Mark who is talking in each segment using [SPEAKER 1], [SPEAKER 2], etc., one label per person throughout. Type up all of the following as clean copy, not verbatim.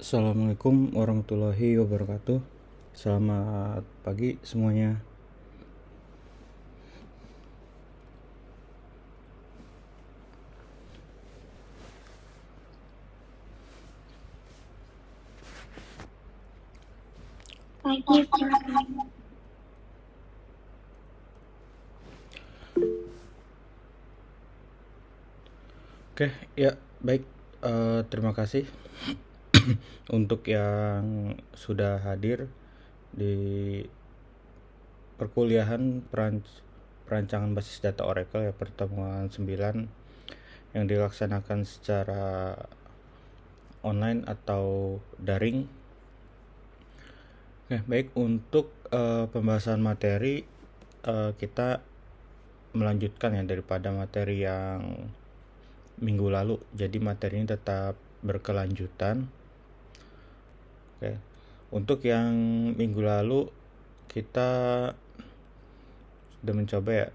[SPEAKER 1] Assalamualaikum warahmatullahi wabarakatuh. Selamat pagi semuanya.
[SPEAKER 2] Pagi, Kak.
[SPEAKER 1] Oke, ya baik. Terima kasih untuk yang sudah hadir di perkuliahan perancangan basis data Oracle ya, pertemuan 9 yang dilaksanakan secara online atau daring. Oke, baik, untuk pembahasan materi, kita melanjutkan ya daripada materi yang minggu lalu. Jadi materi ini tetap berkelanjutan. Oke. Untuk yang minggu lalu kita sudah mencoba ya,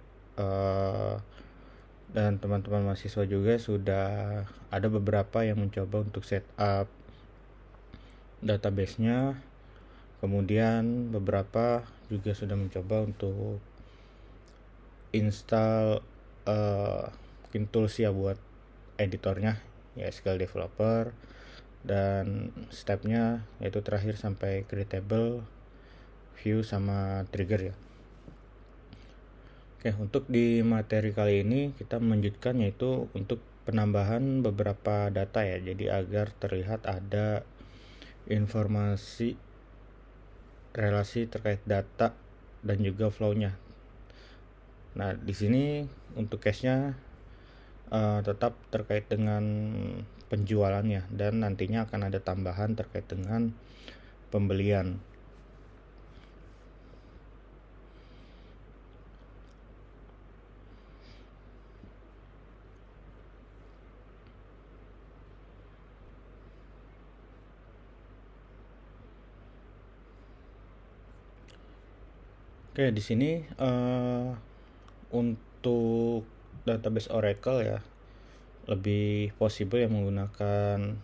[SPEAKER 1] dan teman-teman mahasiswa juga sudah ada beberapa yang mencoba untuk setup database-nya. Kemudian beberapa juga sudah mencoba untuk install tools ya buat editornya ya, SQL Developer, dan stepnya yaitu terakhir sampai create table, view, sama trigger ya. Oke, untuk di materi kali ini kita melanjutkan yaitu untuk penambahan beberapa data ya, jadi agar terlihat ada informasi relasi terkait data dan juga flow-nya. Nah, di sini untuk case-nya tetap terkait dengan penjualannya, dan nantinya akan ada tambahan terkait dengan pembelian. Oke, di sini untuk database Oracle ya lebih possible yang menggunakan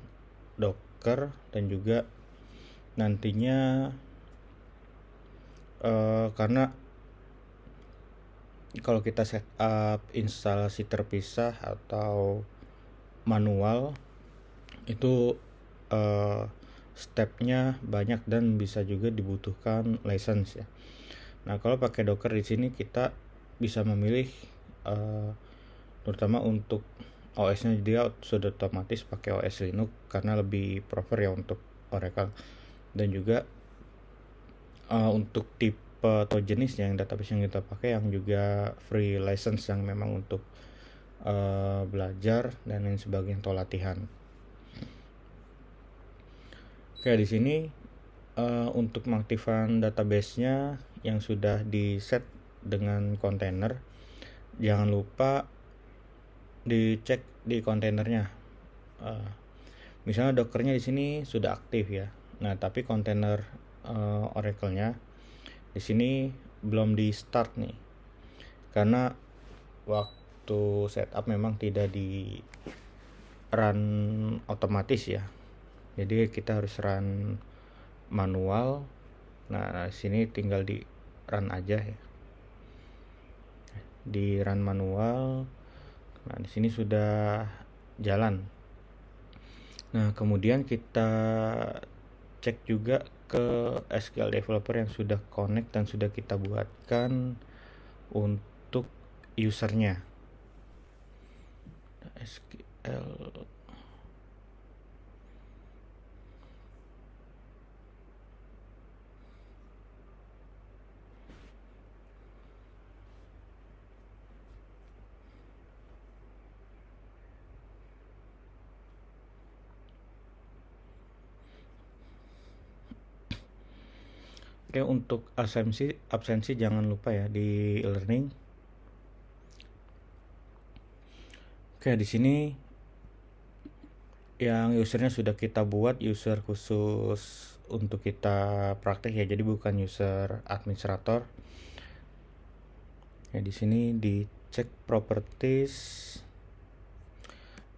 [SPEAKER 1] Docker, dan juga nantinya karena kalau kita setup instalasi terpisah atau manual itu stepnya banyak dan bisa juga dibutuhkan license ya. Nah, kalau pakai Docker di sini kita bisa memilih terutama untuk OS-nya, dia sudah otomatis pakai OS Linux karena lebih prefer ya untuk Oracle. Dan juga untuk tipe atau jenis yang database yang kita pakai yang juga free license, yang memang untuk belajar dan lain sebagainya atau latihan. Oke, di sini untuk mengaktifkan database-nya yang sudah di set dengan kontainer, jangan lupa dicek di kontainernya. Misalnya Dockernya di sini sudah aktif ya. Nah, tapi kontainer Oracle-nya di sini belum di start nih, karena waktu setup memang tidak di run otomatis ya. Jadi kita harus run manual. Nah, sini tinggal di run aja ya. Di run manual. Nah, di sini sudah jalan. Nah, kemudian kita cek juga ke SQL Developer yang sudah connect dan sudah kita buatkan untuk usernya. SQL. Oke, untuk absensi jangan lupa ya di e-learning. Oke, di sini yang usernya sudah kita buat user khusus untuk kita praktek ya, jadi bukan user administrator. Ya, di sini dicek properties.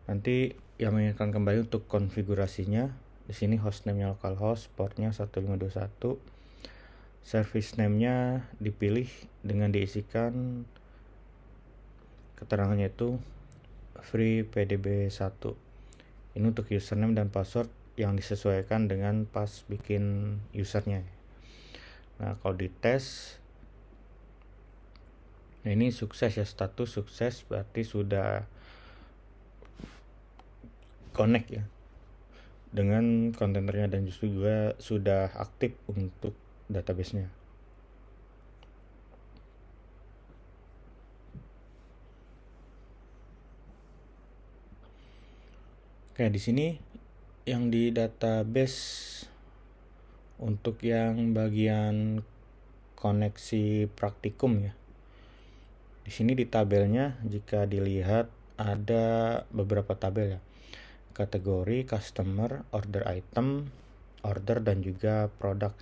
[SPEAKER 1] Nanti yang mengingatkan kembali untuk konfigurasinya. Di sini hostname-nya localhost, portnya 1521. Service name-nya dipilih dengan diisikan keterangannya itu free pdb1. Ini untuk username dan password yang disesuaikan dengan pas bikin usernya. Nah, kalau dites, nah ini sukses ya, status sukses, berarti sudah connect ya dengan kontainernya, dan justru juga sudah aktif untuk database-nya. Oke, di sini yang di database untuk yang bagian koneksi praktikum ya. Di sini di tabelnya jika dilihat ada beberapa tabel ya. Kategori, customer, order item, order, dan juga produk.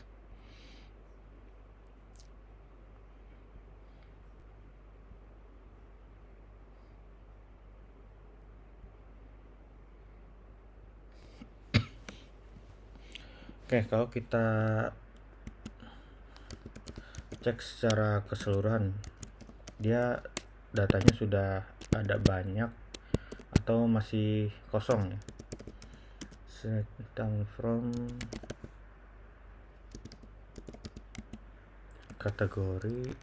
[SPEAKER 1] Oke, kalau kita cek secara keseluruhan, dia datanya sudah ada banyak atau masih kosong ya. Select down from kategori,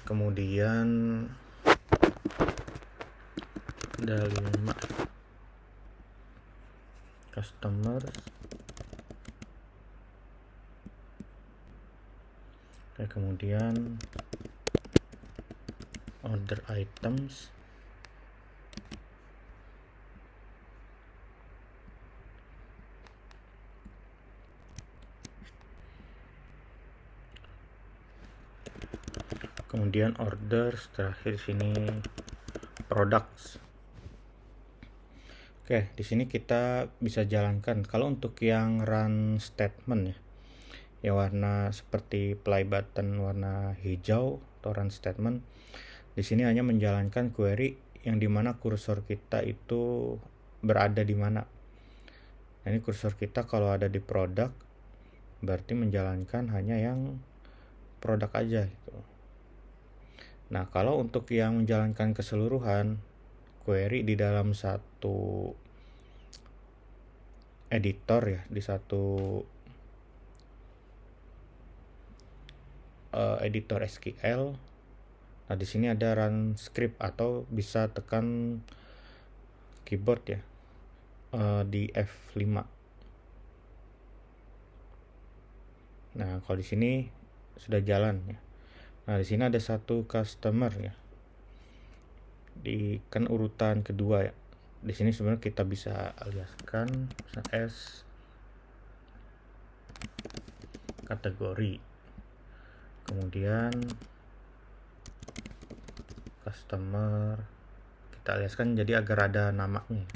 [SPEAKER 1] kemudian ada 5 customer, kemudian order items, kemudian orders, terakhir sini products. Oke, di sini kita bisa jalankan. Kalau untuk yang run statement ya, yang warna seperti play button warna hijau atau run statement, di sini hanya menjalankan query yang dimana kursor kita itu berada di mana. Nah, ini kursor kita kalau ada di produk, berarti menjalankan hanya yang produk aja gitu. Nah, kalau untuk yang menjalankan keseluruhan query di dalam satu editor ya, di satu editor SQL. Nah, di sini ada run script atau bisa tekan keyboard ya, di F5. Nah, kalau di sini sudah jalan ya. Nah, di sini ada satu customer ya. Di kan urutan kedua ya. Di sini sebenarnya kita bisa aliaskan S kategori. Kemudian customer kita aliaskan jadi agar ada namanya.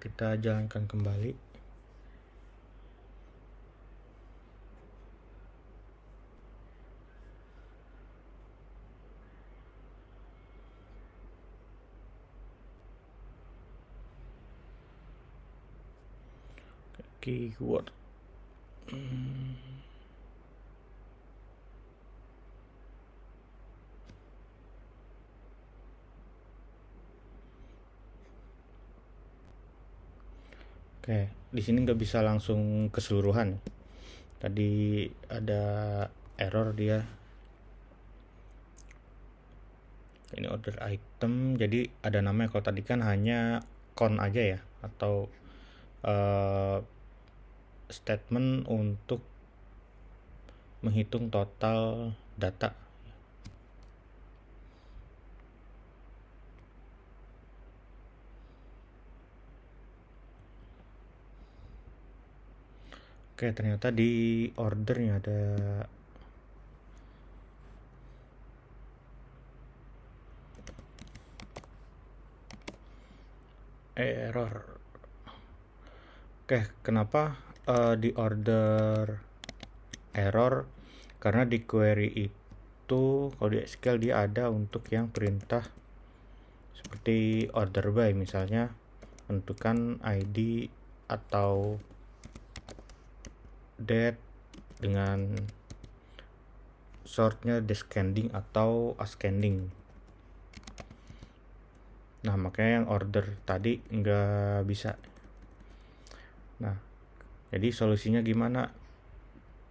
[SPEAKER 1] Kita jalankan kembali. Keyword. Oke, di sini nggak bisa langsung keseluruhan. Tadi ada error dia. Ini order item, jadi ada namanya. Kalau tadi kan hanya count aja ya, atau statement untuk menghitung total data. Oke, ternyata di ordernya ada error. Oke, kenapa di order error? Karena di query itu kalau di SQL dia ada untuk yang perintah seperti order by, misalnya tentukan ID atau date dengan sortnya descending atau ascending. Nah, makanya yang order tadi nggak bisa. Nah, jadi solusinya gimana?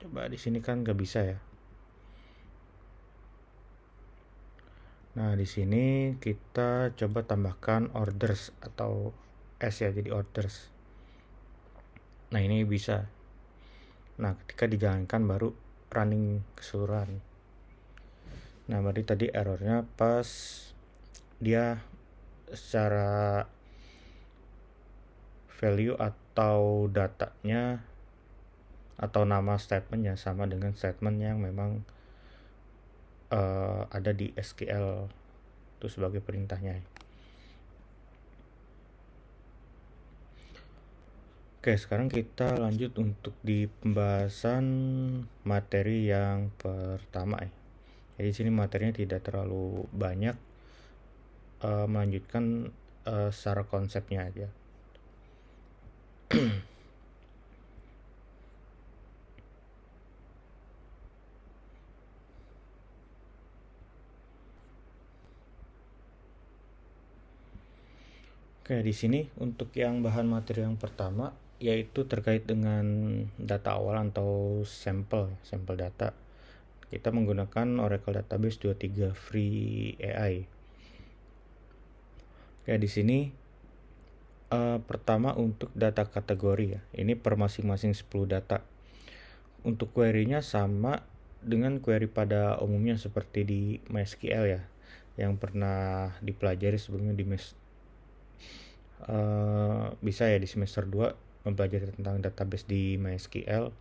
[SPEAKER 1] Coba di sini kan nggak bisa ya. Nah, di sini kita coba tambahkan orders atau S ya, jadi orders. Nah, ini bisa. Nah, ketika dijalankan baru running keseluruhan. Nah, berarti tadi errornya pas dia secara value atau datanya atau nama statementnya sama dengan statement yang memang ada di SQL itu sebagai perintahnya. Oke, sekarang kita lanjut untuk di pembahasan materi yang pertama ya. Jadi di sini materinya tidak terlalu banyak, melanjutkan secara konsepnya aja. Oke, di sini untuk yang bahan materi yang pertama yaitu terkait dengan data awal atau sampel data. Kita menggunakan Oracle Database 23 Free AI. Oke, di sini pertama untuk data kategori ya. Ini per masing-masing 10 data. Untuk query-nya sama dengan query pada umumnya seperti di MySQL ya, yang pernah dipelajari sebelumnya di bisa ya di semester 2 mempelajari tentang database di MySQL.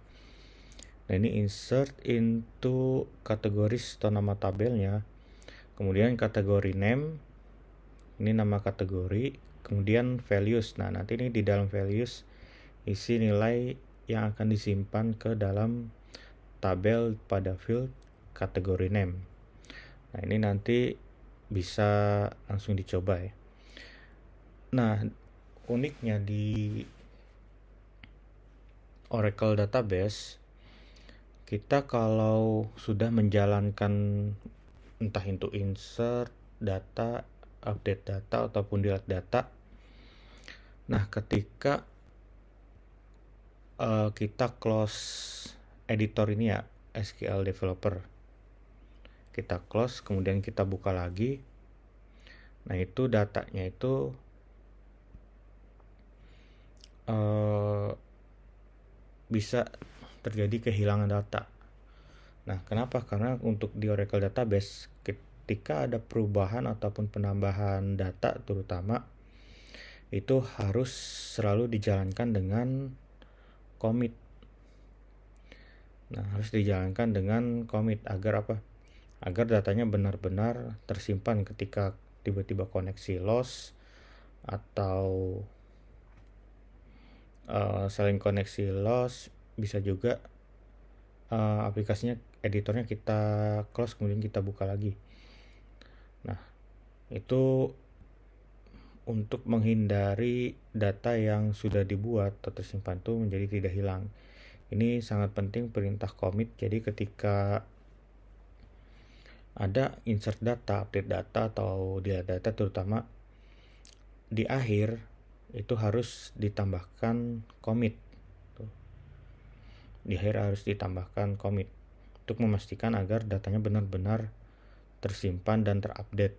[SPEAKER 1] Nah, ini insert into kategoris atau nama tabelnya, kemudian kategori name, ini nama kategori, kemudian values. Nah, nanti ini di dalam values isi nilai yang akan disimpan ke dalam tabel pada field kategori name. Nah, ini nanti bisa langsung dicoba ya. Nah, uniknya di Oracle Database, kita kalau sudah menjalankan entah itu insert data, update data, ataupun delete data, nah ketika kita close editor ini ya, SQL Developer, kita close, kemudian kita buka lagi, nah itu datanya itu bisa terjadi kehilangan data. Nah, kenapa? Karena untuk di Oracle Database, ketika ada perubahan ataupun penambahan data terutama, itu harus selalu dijalankan dengan commit. Nah, harus dijalankan dengan commit agar apa? Agar datanya benar-benar tersimpan ketika tiba-tiba koneksi loss atau selain koneksi loss, bisa juga aplikasinya, editornya kita close kemudian kita buka lagi. Nah, itu untuk menghindari data yang sudah dibuat atau tersimpan itu menjadi tidak hilang. Ini sangat penting perintah commit. Jadi ketika ada insert data, update data, atau delete data terutama di akhir, itu harus ditambahkan commit. Di akhir harus ditambahkan commit untuk memastikan agar datanya benar-benar tersimpan dan terupdate.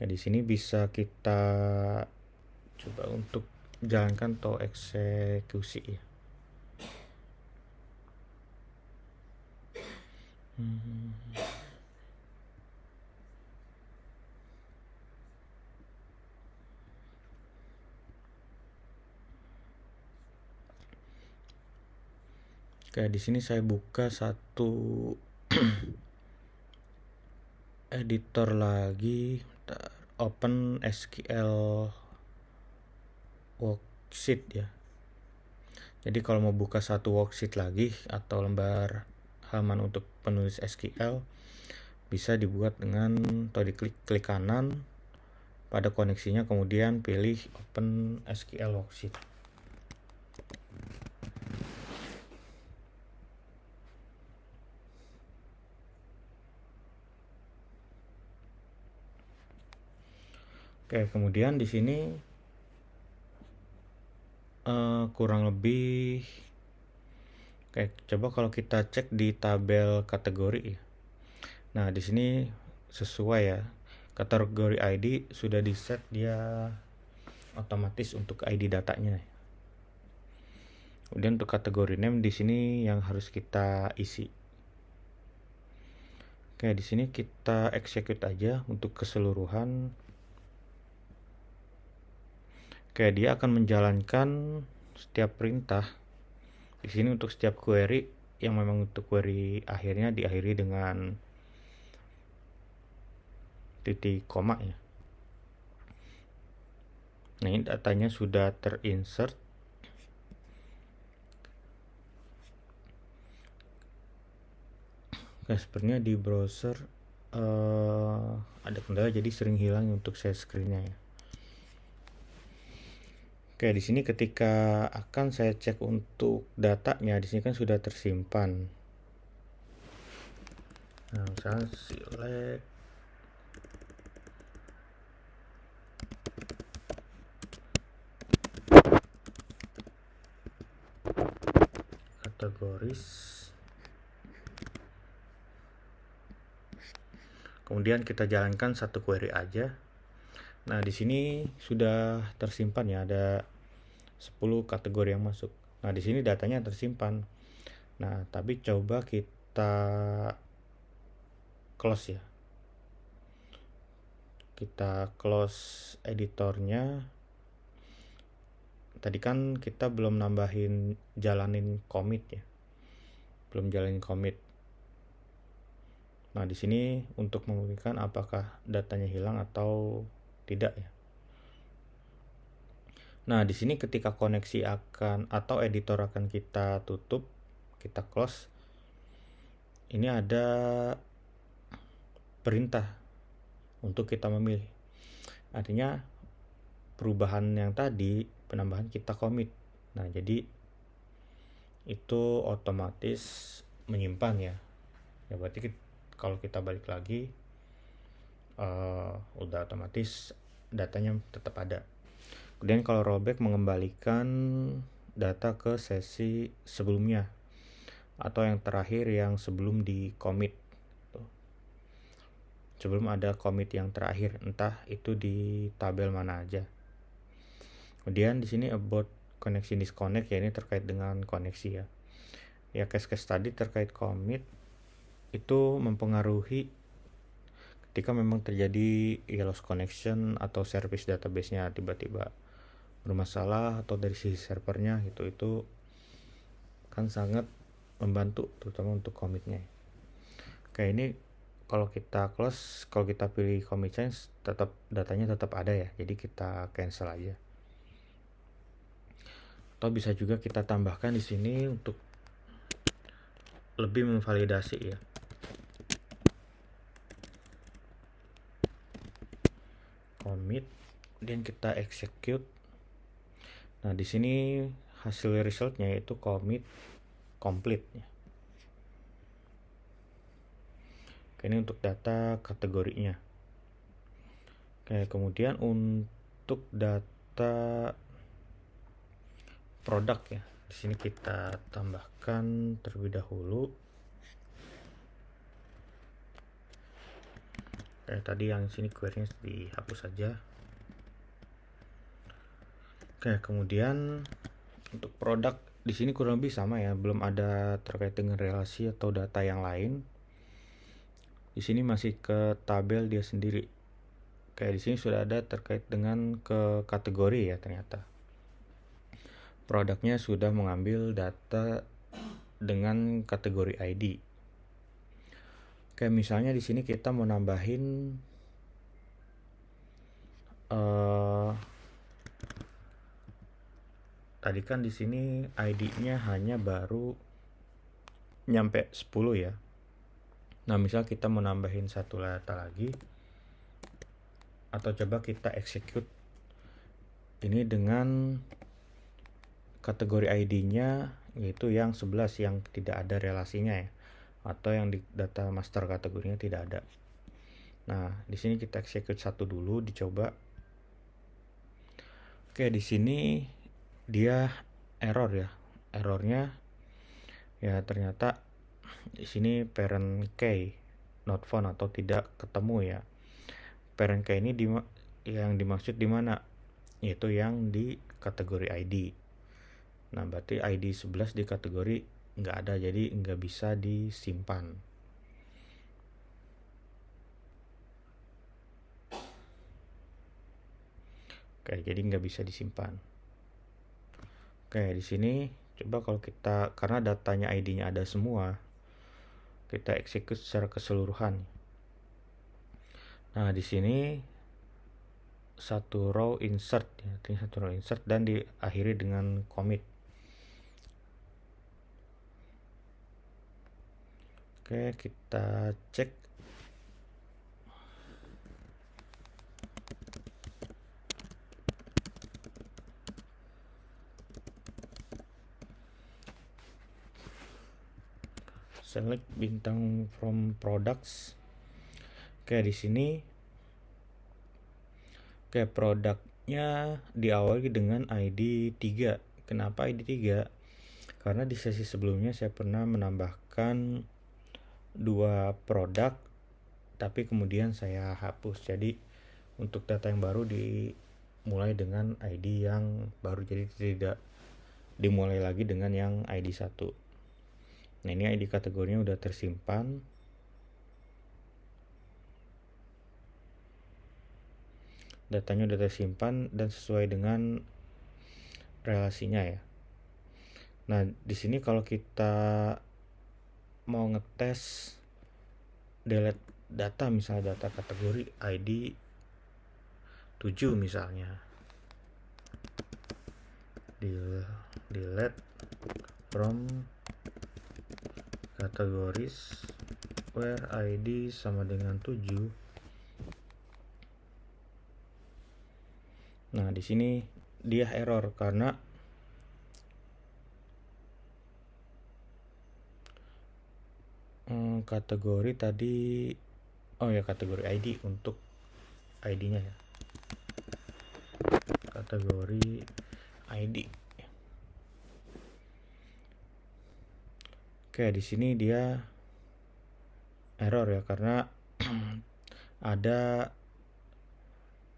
[SPEAKER 1] Nah, di sini bisa kita coba untuk jalankan atau eksekusi ya. Oke, di sini saya buka satu editor lagi. Open SQL worksheet ya. Jadi kalau mau buka satu worksheet lagi atau lembar halaman untuk penulis SQL, bisa dibuat dengan atau diklik kanan pada koneksinya, kemudian pilih Open SQL Worksheet. Oke, kemudian di sini kurang lebih, coba kalau kita cek di tabel kategori. Nah, di sini sesuai ya. Kategori ID sudah di set dia otomatis untuk ID datanya. Kemudian untuk kategori name di sini yang harus kita isi. Oke, di sini kita execute aja untuk keseluruhan. Oke, dia akan menjalankan setiap perintah. Di sini untuk setiap query yang memang untuk query akhirnya diakhiri dengan titik koma ya. Nah, ini datanya sudah terinsert. Oke, sepertinya di browser ada kendala jadi sering hilang untuk share screen-nya ya. Oke, di sini ketika akan saya cek untuk datanya, di sini kan sudah tersimpan. Nah, misalnya select kategoris, kemudian kita jalankan satu query aja. Nah, di sini sudah tersimpan ya, ada 10 kategori yang masuk. Nah, di sini datanya tersimpan. Nah, tapi coba kita close ya. Kita close editornya. Tadi kan kita belum nambahin jalanin commit ya. Belum jalanin commit. Nah, di sini untuk membuktikan apakah datanya hilang atau tidak ya. Nah, di sini ketika koneksi akan atau editor akan kita tutup, kita close, ini ada perintah untuk kita memilih. Artinya perubahan yang tadi, penambahan kita commit. Nah, jadi itu otomatis menyimpan ya. Ya berarti kalau kita balik lagi, udah otomatis datanya tetap ada. Kemudian kalau rollback mengembalikan data ke sesi sebelumnya atau yang terakhir yang sebelum di commit. Sebelum ada commit yang terakhir, entah itu di tabel mana aja. Kemudian di sini about connection disconnect ya, ini terkait dengan koneksi ya. Ya, case-case tadi terkait commit itu mempengaruhi ketika memang terjadi lost connection atau service database-nya tiba-tiba bermasalah atau dari sisi servernya gitu, itu kan sangat membantu terutama untuk commitnya. Oke, ini kalau kita close, kalau kita pilih commit change, tetap datanya tetap ada ya, jadi kita cancel aja. Atau bisa juga kita tambahkan di sini untuk lebih memvalidasi ya. Commit, dan kita execute. Nah, di sini hasil resultnya yaitu commit complete ya. Oke, ini untuk data kategorinya. Oke, kemudian untuk data produk ya, di sini kita tambahkan terlebih dahulu. Tadi yang sini query-nya dihapus saja. Oke, kemudian untuk produk di sini kurang lebih sama ya, belum ada terkait dengan relasi atau data yang lain. Di sini masih ke tabel dia sendiri. Kayak di sini sudah ada terkait dengan ke kategori ya, ternyata. Produknya sudah mengambil data dengan kategori ID. Kayak misalnya di sini kita mau nambahin tadi kan di sini ID-nya hanya baru nyampe 10 ya. Nah, misal kita mau nambahin satu data lagi, atau coba kita execute ini dengan kategori ID-nya yaitu yang 11 yang tidak ada relasinya ya, atau yang di data master kategorinya tidak ada. Nah, di sini kita execute satu dulu, dicoba. Oke, di sini dia error ya. Errornya ya ternyata di sini parent key not found atau tidak ketemu ya. Parent key ini yang dimaksud di mana? Yaitu yang di kategori ID. Nah, berarti ID 11 di kategori nggak ada, jadi nggak bisa disimpan. Oke, jadi nggak bisa disimpan. Oke, di sini coba kalau kita, karena datanya ID-nya ada semua, kita execute secara keseluruhan. Nah, di sini satu row insert ya, satu row insert dan diakhiri dengan commit. Oke, kita cek. Select bintang from products. Oke, di sini produknya diawali dengan ID 3. Kenapa ID 3? Karena di sesi sebelumnya saya pernah menambahkan 2 produk, tapi kemudian saya hapus. Jadi untuk data yang baru dimulai dengan ID yang baru, jadi tidak dimulai lagi dengan yang ID 1. Nah, ini ID kategorinya udah tersimpan. Datanya udah tersimpan dan sesuai dengan relasinya ya. Nah, di sini kalau kita mau ngetes delete data, misalnya data kategori ID 7 misalnya, delete from categories where ID sama dengan 7. Nah, di sini dia error karena kategori tadi, kategori ID untuk ID-nya ya. Kategori ID. Oke, di sini dia error ya karena ada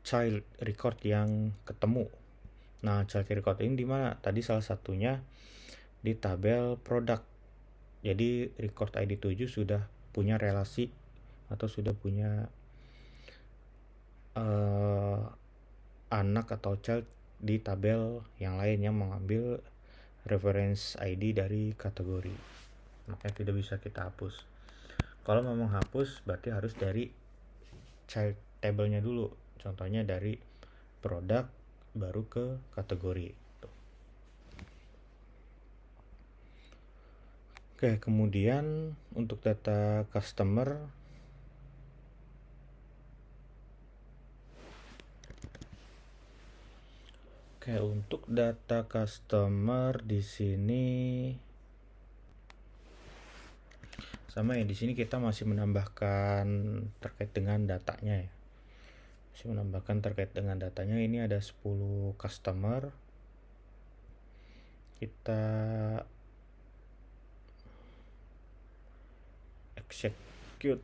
[SPEAKER 1] child record yang ketemu. Nah, child record ini di mana? Tadi salah satunya di tabel produk. Jadi record ID 7 sudah punya relasi atau sudah punya anak atau child di tabel yang lain yang mengambil reference ID dari kategori. Makanya tidak bisa kita hapus. Kalau memang hapus berarti harus dari child table-nya dulu. Contohnya dari produk baru ke kategori. Oke, kemudian untuk data customer, untuk data customer di sini sama ya, di sini kita masih menambahkan terkait dengan datanya ya. Masih menambahkan terkait dengan datanya. Ini ada 10 customer. Kita execute.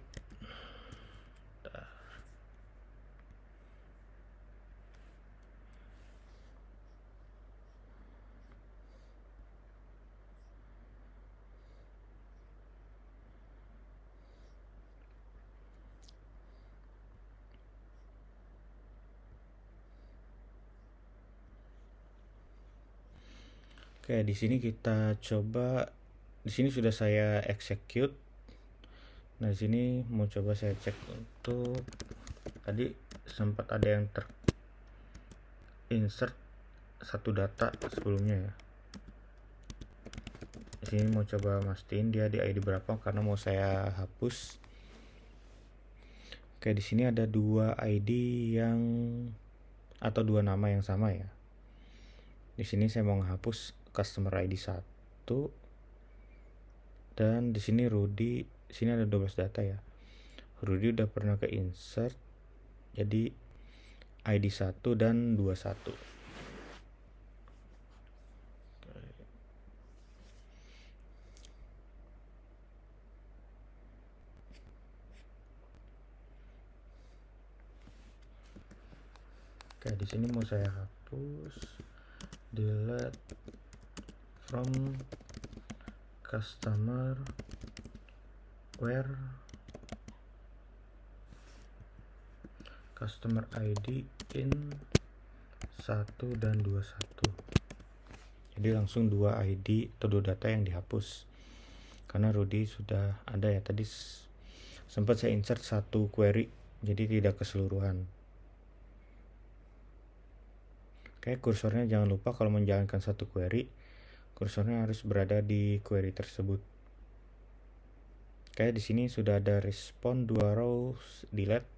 [SPEAKER 1] Oke, di sini kita coba. Di sini sudah saya execute. Nah, di sini mau coba saya cek untuk tadi sempat ada yang insert satu data sebelumnya ya. Di sini mau coba mastiin dia di ID berapa karena mau saya hapus. Oke, di sini ada 2 ID yang atau 2 nama yang sama ya. Di sini saya mau menghapus customer ID 1 dan di sini Rudy, sini ada 12 data ya. Rudy udah pernah ke insert, jadi ID 1 dan 21. Oke, di sini mau saya hapus delete from customer where customer ID in 1 dan 21. Jadi langsung 2 ID atau 2 data yang dihapus karena Rudy sudah ada ya, tadi sempat saya insert 1 query jadi tidak keseluruhan. Oke, kursornya jangan lupa kalau menjalankan 1 query, kursornya harus berada di query tersebut. Oke, di sini sudah ada respon 2 rows delete.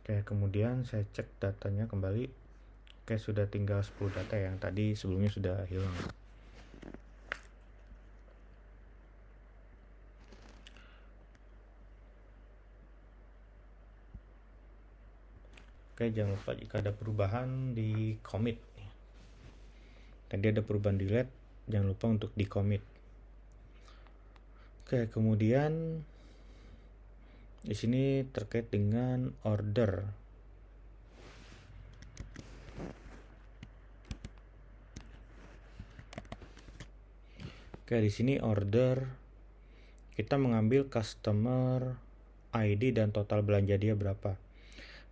[SPEAKER 1] Oke, kemudian saya cek datanya kembali. Oke, sudah tinggal 10 data yang tadi sebelumnya sudah hilang. Oke, jangan lupa jika ada perubahan di commit. Tadi ada perubahan delete, jangan lupa untuk di commit. Oke, kemudian di sini terkait dengan order. Oke, di sini order kita mengambil customer ID dan total belanja dia berapa.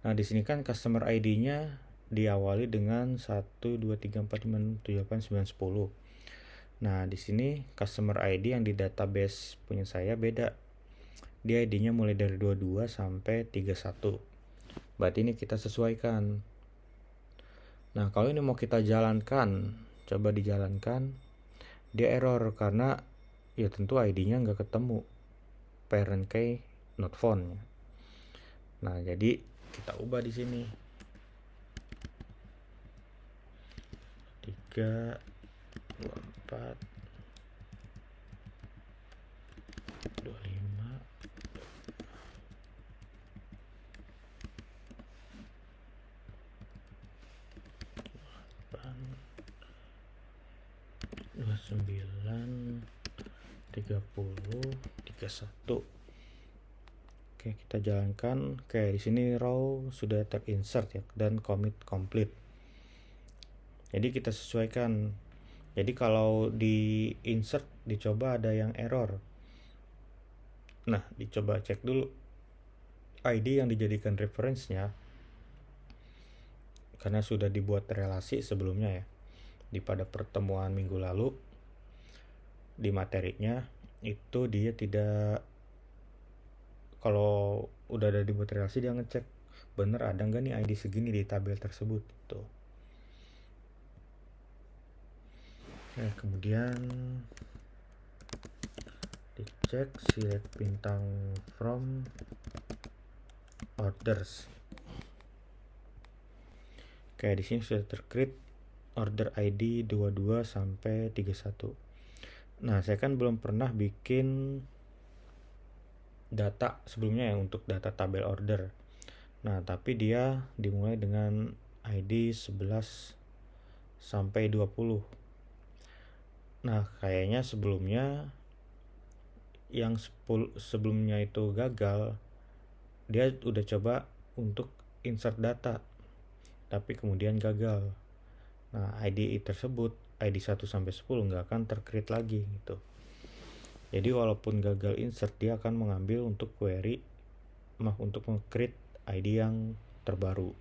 [SPEAKER 1] Nah, di sini kan customer ID-nya diawali dengan 1 2 3 4 5 6 7 8 9 10. Nah, di sini customer ID yang di database punya saya beda. Dia ID-nya mulai dari 22 sampai 31. Berarti ini kita sesuaikan. Nah, kalau ini mau kita jalankan, coba dijalankan, dia error karena ya tentu ID-nya nggak ketemu. Parent key not found. Nah, jadi kita ubah di sini 3 2 4 25 29 30 31. Oke, kita jalankan. Oke, di sini row sudah terinsert ya dan commit complete. Jadi kita sesuaikan. Jadi kalau di insert dicoba ada yang error. Nah, dicoba cek dulu ID yang dijadikan reference-nya karena sudah dibuat relasi sebelumnya ya. Di pada pertemuan minggu lalu di materinya itu dia tidak, kalau udah ada dibuat relasi dia ngecek bener ada nggak nih ID segini di tabel tersebut tuh. Oke, kemudian dicek select bintang from orders. Oke, di sini sudah tercreate order ID 22 sampai 31. Nah, saya kan belum pernah bikin data sebelumnya ya untuk data tabel order. Nah, tapi dia dimulai dengan ID 11 sampai 20. Nah, kayaknya sebelumnya yang 10 sebelumnya itu gagal. Dia udah coba untuk insert data tapi kemudian gagal. Nah, ID tersebut ID 1 sampai 10 nggak akan tercreate lagi gitu. Jadi walaupun gagal insert dia akan mengambil untuk query untuk meng-create ID yang terbaru.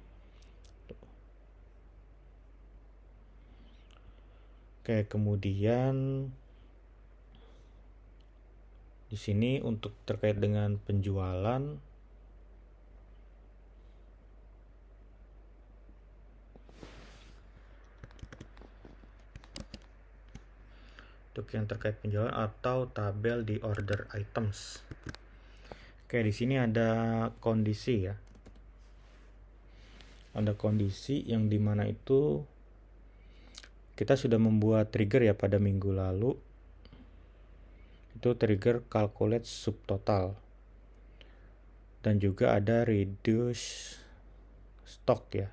[SPEAKER 1] Oke, kemudian di sini untuk terkait dengan penjualan untuk yang terkait penjualan atau tabel di order items. Oke, di sini ada kondisi ya. Ada kondisi yang dimana itu kita sudah membuat trigger ya pada minggu lalu. Itu trigger calculate subtotal. Dan juga ada reduce stock ya.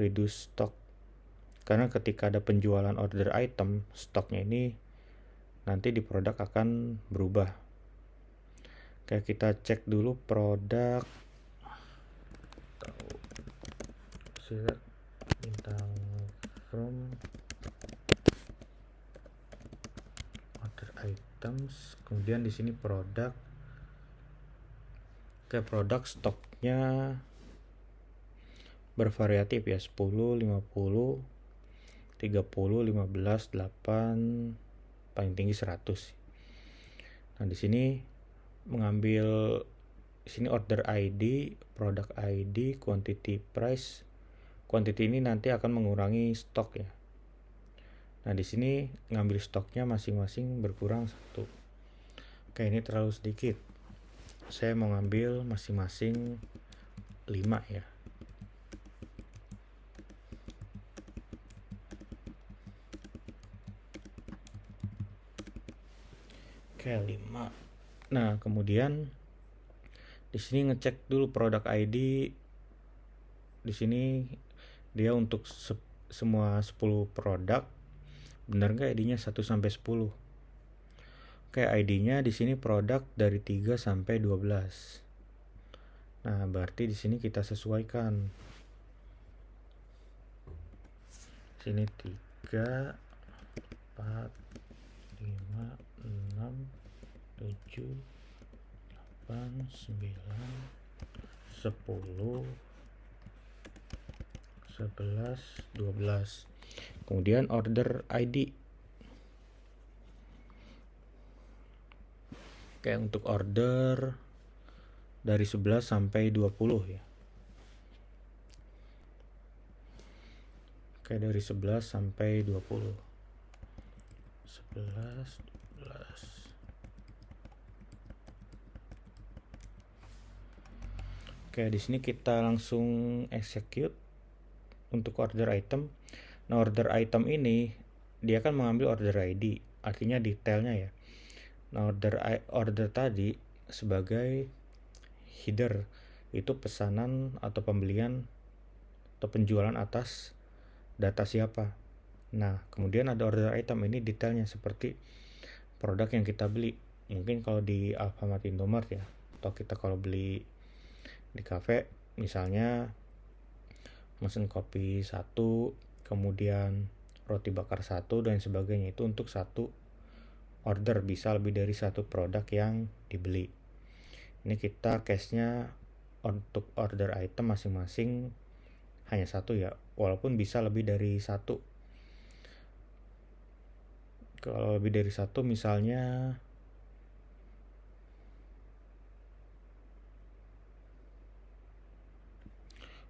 [SPEAKER 1] Reduce stock. Karena ketika ada penjualan order item, stoknya ini nanti di produk akan berubah. Kayak kita cek dulu produk, select bintang from order items, kemudian di sini produk. Kayak produk stoknya bervariatif ya, 10, 50, 30, 15, 8, paling tinggi 100. Nah, di sini mengambil sini order ID, product ID, quantity price. Quantity ini nanti akan mengurangi stok ya. Nah, di sini ngambil stoknya masing-masing berkurang 1. Oke, ini terlalu sedikit. Saya mau ngambil masing-masing 5 ya. Oke, 5. Nah, kemudian di sini ngecek dulu produk ID. Di sini dia untuk semua 10 produk. Benar nggak ID-nya 1 sampai 10? Oke, ID-nya di sini produk dari 3 sampai 12. Nah, berarti di sini kita sesuaikan. Sini 3, 4, 5, 6, 7, 8, 9, 10, 11, 12. Kemudian order ID. Kayak untuk order dari 11 sampai 20 ya. Kayak dari 11 sampai 20. 11, 12. Oke, di sini kita langsung execute untuk order item. Nah, order item ini dia akan mengambil order ID, artinya detailnya ya. Nah, order tadi sebagai header, itu pesanan atau pembelian atau penjualan atas data siapa. Nah, kemudian ada order item, ini detailnya seperti produk yang kita beli. Mungkin kalau di Alfamart, Indomart ya, atau kita kalau beli di kafe misalnya mesin kopi 1, kemudian roti bakar 1 dan sebagainya, itu untuk satu order, bisa lebih dari satu produk yang dibeli. Ini kita case-nya untuk order item masing-masing hanya 1 ya, walaupun bisa lebih dari 1. Kalau lebih dari 1 misalnya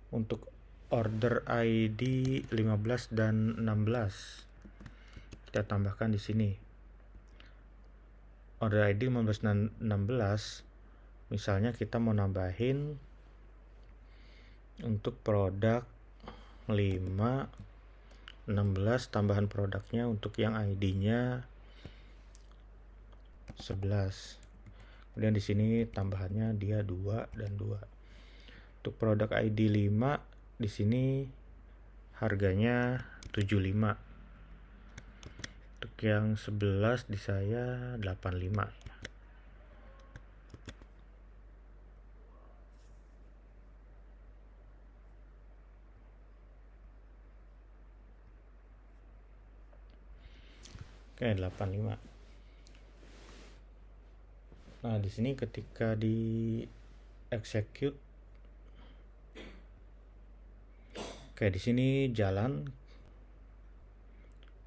[SPEAKER 1] untuk order ID 15 dan 16 kita tambahkan di sini. Order ID 15 dan 16 misalnya kita mau nambahin untuk produk 5, 16 tambahan produknya untuk yang ID-nya 11. Kemudian di sini tambahannya dia 2 dan 2. Untuk produk ID 5 di sini harganya 75. Untuk yang 11 di saya 85 ya. Oke, 85. Nah, di sini ketika di execute, kayak di sini jalan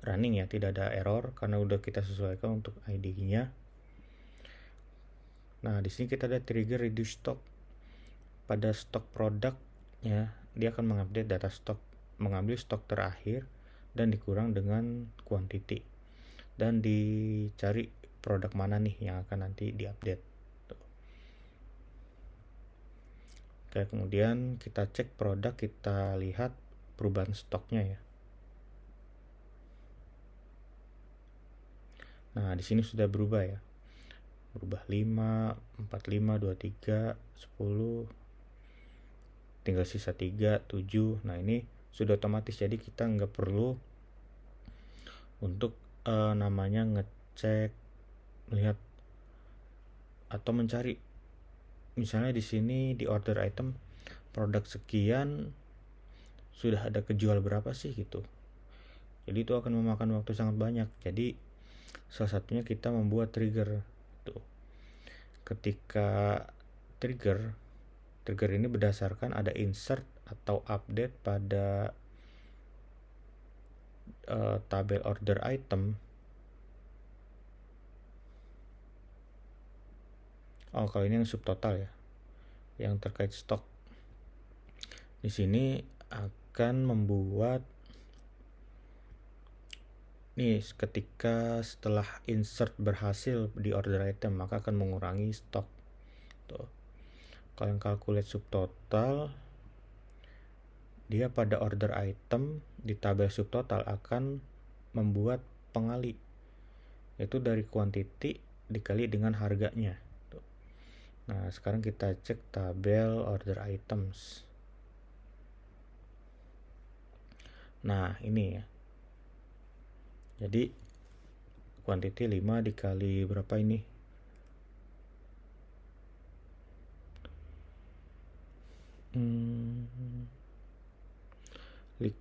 [SPEAKER 1] running ya, tidak ada error karena udah kita sesuaikan untuk ID-nya. Nah, di sini kita ada trigger reduce stock. Pada stok produknya, dia akan mengupdate data stok, mengambil stok terakhir dan dikurang dengan quantity. dan dicari produk mana nih yang akan nanti diupdate. Oke, kemudian kita cek produk, kita lihat perubahan stoknya ya. Nah, di sini sudah berubah ya. Berubah 5, 45, 23, 10, tinggal sisa 3, 7. Nah, ini sudah otomatis, jadi kita nggak perlu untuk namanya ngecek, melihat atau mencari. Misalnya di sini di order item produk sekian sudah ada kejual berapa sih gitu. Jadi itu akan memakan waktu sangat banyak. Jadi salah satunya kita membuat trigger tuh. Ketika trigger ini berdasarkan ada insert atau update pada tabel order item. Oh, kalau ini yang subtotal ya, yang terkait stok. Di sini akan membuat nih, ketika setelah insert berhasil di order item, maka akan mengurangi stok. Tuh. Kalau yang calculate subtotal, dia pada order item di tabel subtotal akan membuat pengali, yaitu dari quantity dikali dengan harganya. Tuh. Nah, sekarang kita cek tabel order items. Nah, ini ya. Jadi quantity 5 dikali berapa ini?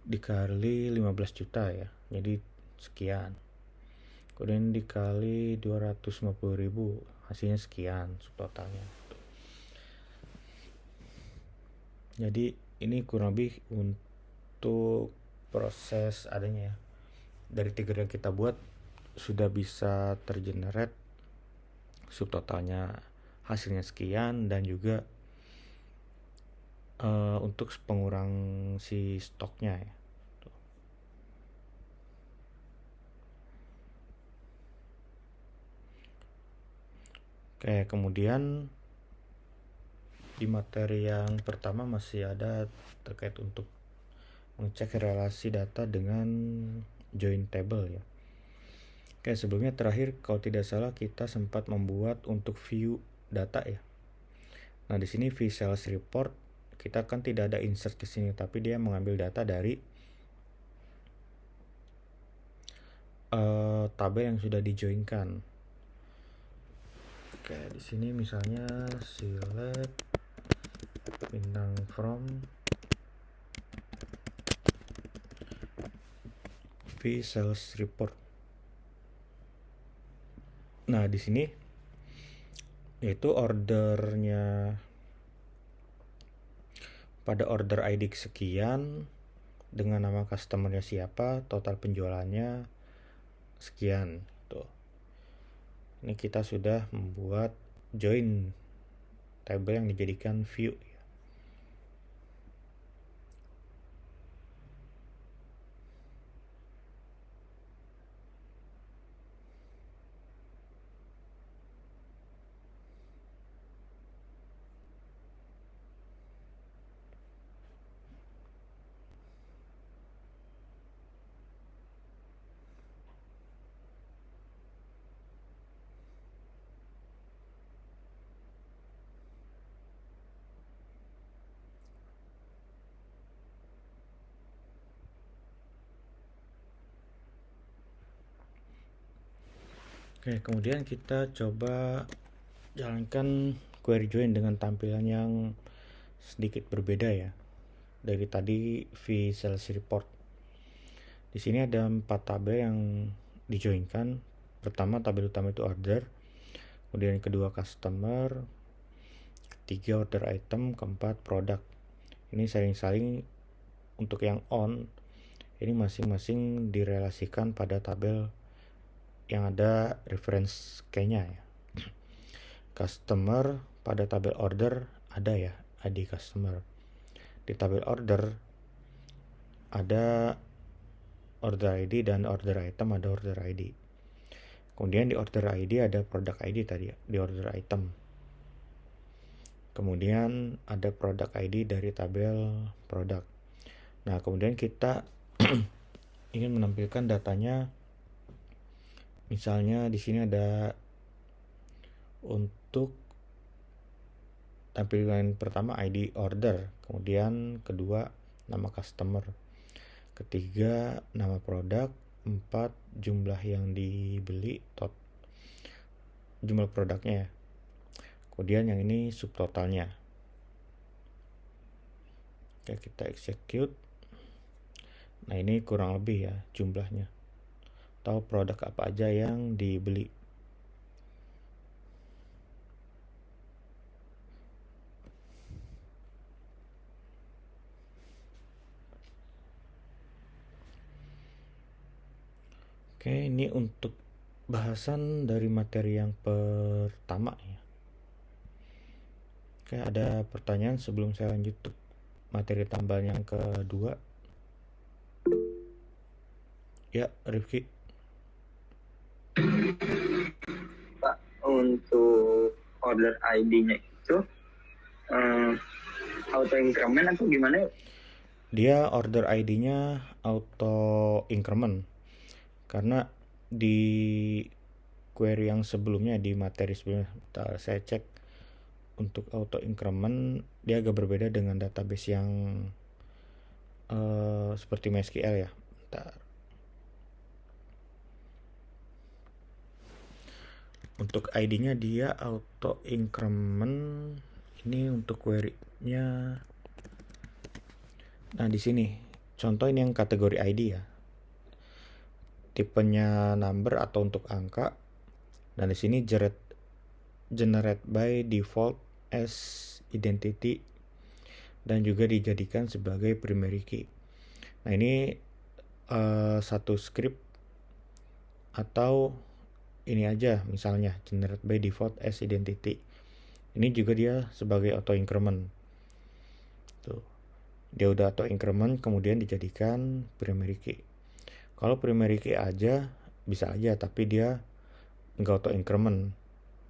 [SPEAKER 1] Dikali 15 juta ya. Jadi sekian. Kemudian dikali 250.000, hasilnya sekian subtotalnya. Jadi ini kurang lebih untuk proses adanya ya. Dari trigger yang kita buat sudah bisa tergenerate subtotalnya, hasilnya sekian, dan juga untuk pengurang si stoknya ya. Oke, kemudian di materi yang pertama masih ada terkait untuk mengecek relasi data dengan join table ya. Oke, sebelumnya terakhir kalau tidak salah kita sempat membuat untuk view data ya. Nah, di sini view sales report kita kan tidak ada insert ke sini, tapi dia mengambil data dari tabel yang sudah dijoinkan. Oke, di sini misalnya select bintang from view sales report. Nah, di sini yaitu ordernya pada order ID sekian dengan nama customernya siapa, total penjualannya sekian tuh. Ini kita sudah membuat join table yang dijadikan view. Oke, kemudian kita coba jalankan query join dengan tampilan yang sedikit berbeda ya dari tadi view sales report. Di sini ada 4 tabel yang dijoinkan. Pertama, tabel utama itu order, kemudian kedua customer, ketiga order item, keempat produk. Ini saling-saling untuk yang on, ini masing-masing direlasikan pada tabel yang ada reference key-nya ya. Customer pada tabel order ada ya ID customer. Di tabel order ada order ID dan order item ada order ID. Kemudian di order ID ada product ID tadi ya, di order item. Kemudian ada product ID dari tabel produk. Nah, kemudian kita ingin menampilkan datanya. Misalnya di sini ada untuk tampilan pertama ID order, kemudian kedua nama customer, ketiga nama produk, 4 jumlah yang dibeli, jumlah produknya ya. Kemudian yang ini subtotalnya. Oke, kita execute. Nah, ini kurang lebih ya jumlahnya. Tahu produk apa aja yang dibeli. Oke, ini untuk bahasan dari materi yang pertama ya. Oke, ada pertanyaan sebelum saya lanjut ke materi tambahan yang kedua? Ya, Rifki.
[SPEAKER 3] Pak, untuk order ID-nya itu auto increment atau gimana?
[SPEAKER 1] Dia order ID-nya auto increment. Karena di query yang sebelumnya, di materi sebelumnya, saya cek untuk auto increment dia agak berbeda dengan database yang seperti MySQL ya. Bentar. Untuk ID-nya dia auto increment. Ini untuk query-nya. Nah, di sini contoh ini yang kategori ID ya. Tipenya number atau untuk angka. Dan di sini generate by default as identity dan juga dijadikan sebagai primary key. Nah, ini satu script atau ini aja misalnya generate by default as identity. Ini juga dia sebagai auto increment. Tuh. Dia udah auto increment kemudian dijadikan primary key. Kalau primary key aja bisa aja, tapi dia enggak auto increment.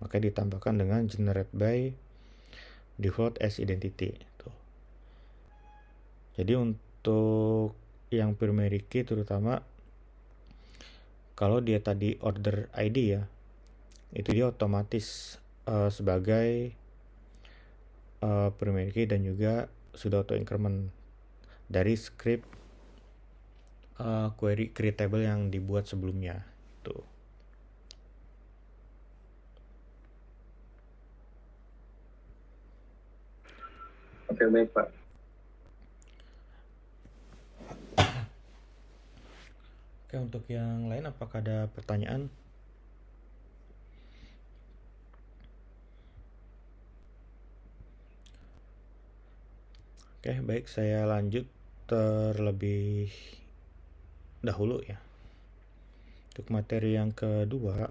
[SPEAKER 1] Maka ditambahkan dengan generate by default as identity. Tuh. Jadi untuk yang primary key terutama kalau dia tadi order ID ya, itu dia otomatis sebagai primary key dan juga sudah auto increment dari script query create table yang dibuat sebelumnya. Tuh.
[SPEAKER 3] Oke, baik Pak.
[SPEAKER 1] Oke, untuk yang lain apakah ada pertanyaan? Oke, baik, saya lanjut terlebih dahulu ya. Untuk materi yang kedua.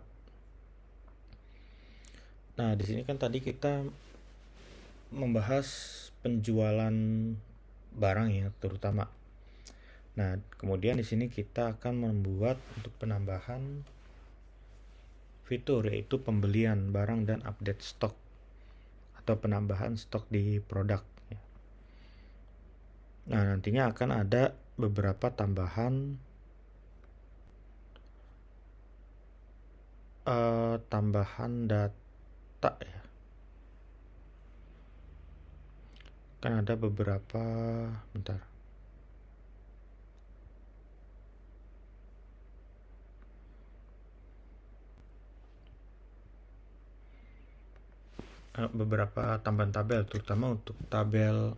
[SPEAKER 1] Nah, di sini kan tadi kita membahas penjualan barang ya, terutama. Nah, kemudian di sini kita akan membuat untuk penambahan fitur, yaitu pembelian barang dan update stok atau penambahan stok di produk. Nah, nantinya akan ada beberapa tambahan data ya. Kan ada beberapa, bentar. Beberapa tambahan tabel, terutama untuk tabel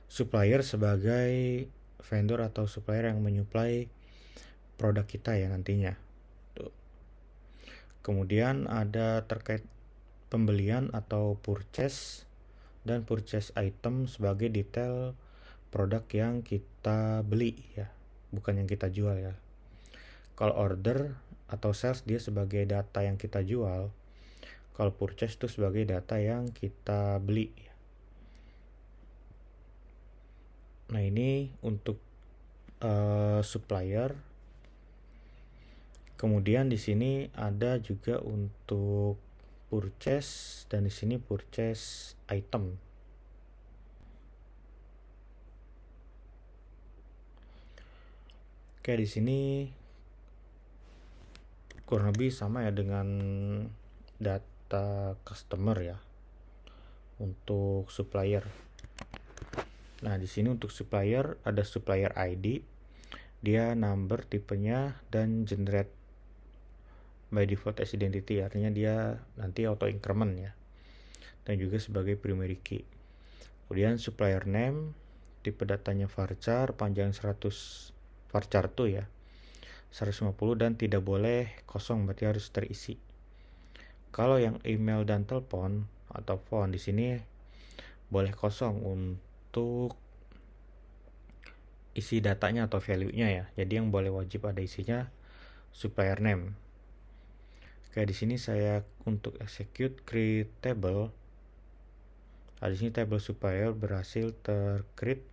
[SPEAKER 1] supplier sebagai vendor atau supplier yang menyuplai produk kita ya nantinya. Tuh. Kemudian ada terkait pembelian atau purchase dan purchase item sebagai detail produk yang kita beli ya, bukan yang kita jual ya. Kalau order atau sales dia sebagai data yang kita jual. Kalau purchase itu sebagai data yang kita beli. Nah, ini untuk supplier. Kemudian di sini ada juga untuk purchase, dan di sini purchase item. Oke, di sini kurang lebih sama ya dengan data customer ya untuk supplier. Nah, di sini untuk supplier ada supplier ID, dia number tipenya dan generate by default as identity, artinya dia nanti auto increment ya, dan juga sebagai primary key. Kemudian supplier name, tipe datanya varchar, panjang 100 varchar tuh ya 150, dan tidak boleh kosong, berarti harus terisi. Kalau yang email dan telepon atau phone, di sini boleh kosong untuk isi datanya atau value-nya ya. Jadi yang boleh wajib ada isinya supplier name. Oke, di sini saya untuk execute create table. Di sini table supplier berhasil tercreate.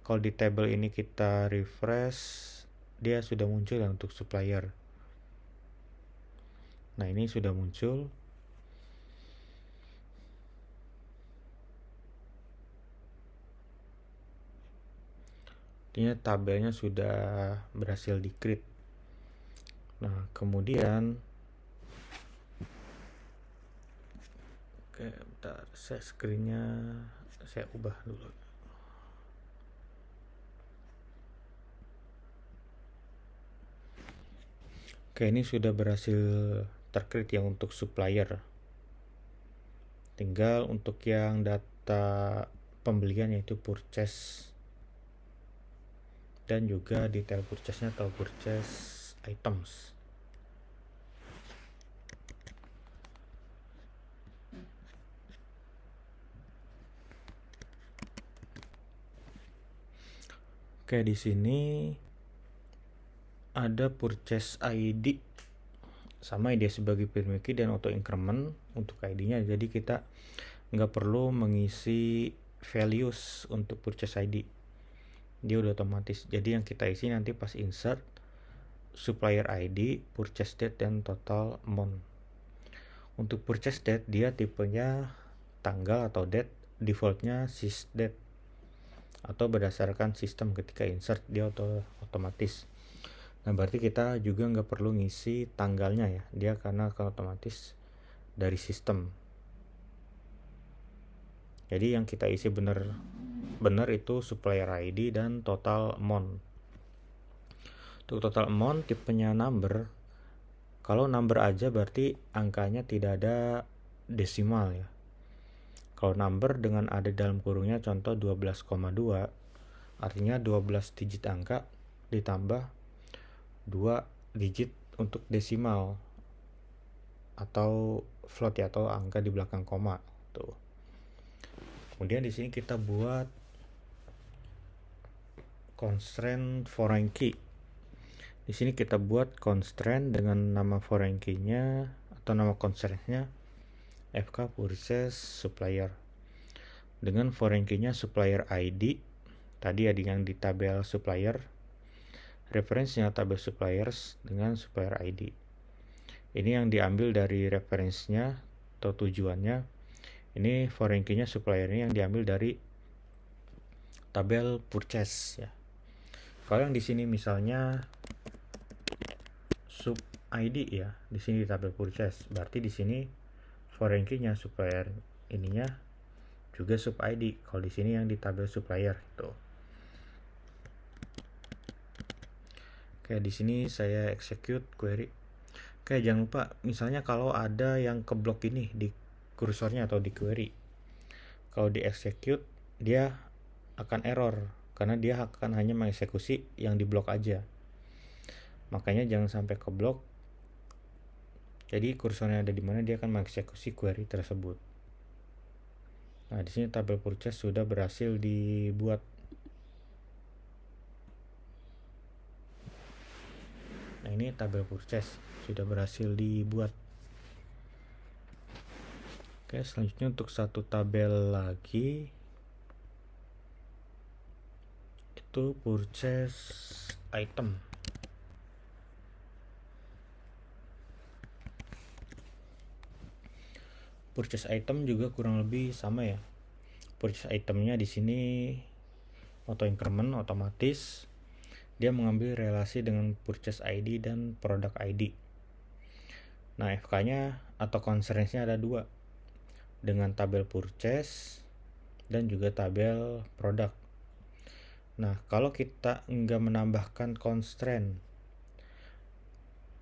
[SPEAKER 1] Kalau di table ini kita refresh, dia sudah muncul ya untuk supplier. Nah, ini sudah muncul. Artinya tabelnya sudah berhasil di-create. Nah, kemudian oke, bentar, saya screen-nya saya ubah dulu. Oke, ini sudah berhasil tercreate ya untuk supplier. Tinggal untuk yang data pembelian yaitu purchase, dan juga detail purchase-nya atau purchase items. Oke, di sini ada purchase ID, sama dia sebagai primary key dan auto increment untuk ID-nya. Jadi kita nggak perlu mengisi values untuk purchase ID, dia udah otomatis. Jadi yang kita isi nanti pas insert supplier ID, purchase date, dan total amount. Untuk purchase date dia tipenya tanggal atau date, defaultnya sysdate atau berdasarkan sistem ketika insert dia otomatis. Nah, berarti kita juga nggak perlu ngisi tanggalnya ya, dia karena akan otomatis dari sistem. Jadi yang kita isi benar itu supplier ID dan total amount. Untuk total amount tipenya number. Kalau number aja berarti angkanya tidak ada desimal ya. Kalau number dengan ada dalam kurungnya, contoh 12,2, artinya 12 digit angka ditambah 2 digit untuk desimal atau float ya, atau angka di belakang koma tuh. Kemudian di sini kita buat constraint foreign key. Di sini kita buat constraint dengan nama foreign key-nya atau nama constraint-nya FK purchase supplier. Dengan foreign key-nya supplier ID tadi ya, yang di tabel supplier. Referensinya tabel suppliers dengan supplier ID. Ini yang diambil dari referensinya atau tujuannya. Ini foreign key-nya supplier ini yang diambil dari tabel purchase ya. Kalau yang di sini misalnya sub ID ya, di sini di tabel purchase, berarti di sini foreign key-nya supplier ininya juga sub ID. Kalau di sini yang di tabel supplier itu. Oke, di sini saya execute query. Oke, jangan lupa misalnya kalau ada yang keblok ini di kursornya atau di query, kalau di execute dia akan error karena dia akan hanya mengeksekusi yang diblok aja. Makanya jangan sampai keblok. Jadi kursornya ada di mana, dia akan mengeksekusi query tersebut. Nah, di sini tabel purchase sudah berhasil dibuat. Nah, ini tabel purchase sudah berhasil dibuat. Oke, selanjutnya untuk satu tabel lagi, itu purchase item. purchase item juga kurang lebih sama ya. Purchase itemnya di sini auto increment otomatis dia mengambil relasi dengan purchase ID dan product ID. Nah, FK-nya atau constraints-nya ada 2, dengan tabel purchase dan juga tabel product. Nah, kalau kita nggak menambahkan constraint,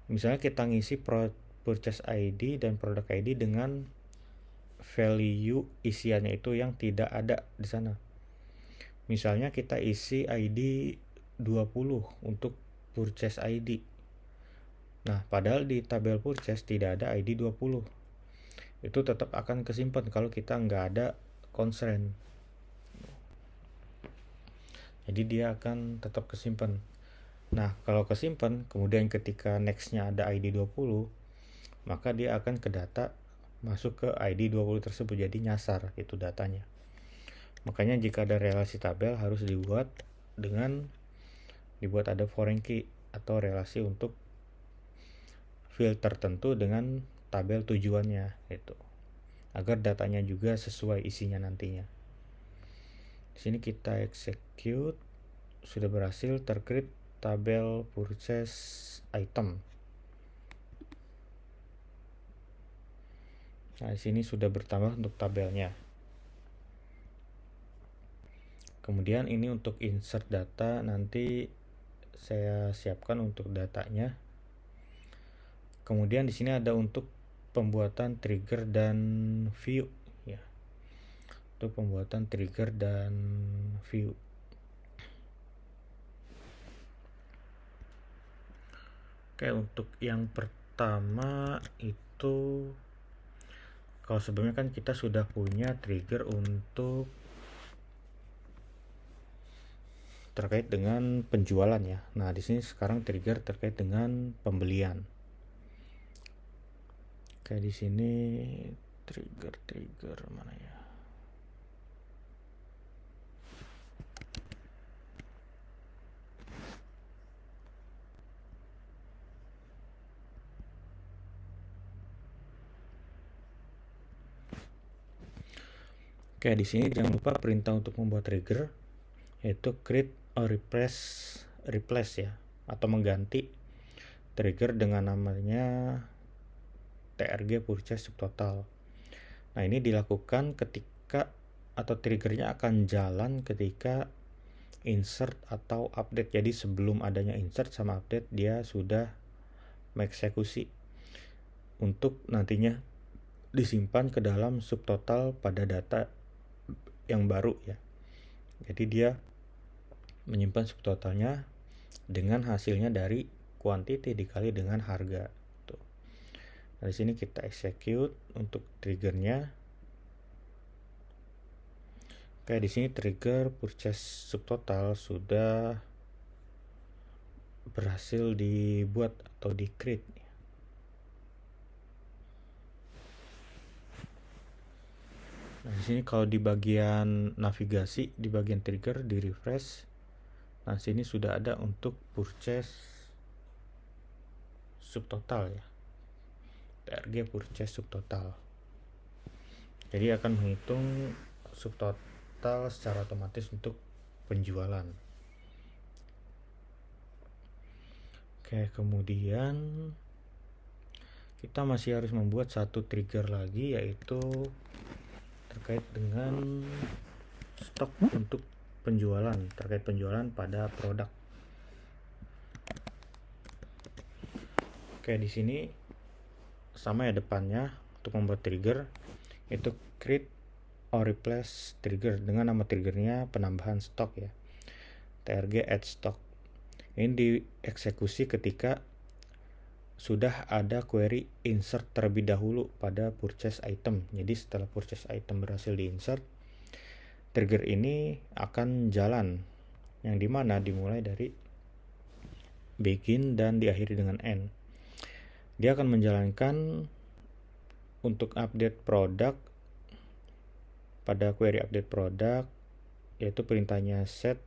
[SPEAKER 1] misalnya kita ngisi purchase ID dan product ID dengan value isiannya itu yang tidak ada di sana. Misalnya kita isi ID 20 untuk purchase ID. Nah, padahal di tabel purchase tidak ada ID 20. Itu tetap akan kesimpan kalau kita nggak ada constraint. Jadi dia akan tetap kesimpan. Nah, kalau kesimpan, kemudian ketika next-nya ada ID 20, maka dia akan ke data masuk ke ID 20 tersebut, jadi nyasar itu datanya. Makanya jika ada relasi tabel harus dibuat ada foreign key atau relasi untuk field tertentu dengan tabel tujuannya itu, agar datanya juga sesuai isinya nantinya. Di sini kita execute, sudah berhasil tercreate tabel purchase item. Nah, di sini sudah bertambah untuk tabelnya. Kemudian ini untuk insert data, nanti saya siapkan untuk datanya. Kemudian di sini ada untuk pembuatan trigger dan view ya. Untuk pembuatan trigger dan view. Oke, untuk yang pertama itu, kalau sebelumnya kan kita sudah punya trigger untuk terkait dengan penjualan ya. Nah, di sini sekarang trigger terkait dengan pembelian. Oke, di sini trigger mana ya? Oke, di sini jangan lupa perintah untuk membuat trigger yaitu create or replace ya, atau mengganti trigger dengan namanya TRG purchase subtotal. Nah, ini dilakukan ketika atau triggernya akan jalan ketika insert atau update. Jadi sebelum adanya insert sama update dia sudah mengeksekusi untuk nantinya disimpan ke dalam subtotal pada data yang baru ya. Jadi dia menyimpan subtotalnya dengan hasilnya dari quantity dikali dengan harga. Tuh. Nah, di sini kita execute untuk triggernya. Oke, di sini trigger purchase subtotal sudah berhasil dibuat atau di create. Nah, di sini kalau di bagian navigasi, di bagian trigger, di refresh, nah sini sudah ada untuk purchase subtotal ya, TRG purchase subtotal. Jadi akan menghitung subtotal secara otomatis untuk penjualan. Oke, kemudian kita masih harus membuat satu trigger lagi, yaitu terkait dengan stok untuk penjualan, terkait penjualan pada produk. Oke, di sini sama ya depannya untuk membuat trigger itu create or replace trigger dengan nama triggernya penambahan stok ya, TRG add stock. Ini dieksekusi ketika sudah ada query insert terlebih dahulu pada purchase item. Jadi setelah purchase item berhasil di insert, trigger ini akan jalan, yang dimana dimulai dari begin dan diakhiri dengan end. Dia akan menjalankan untuk update produk pada query update produk, yaitu perintahnya set,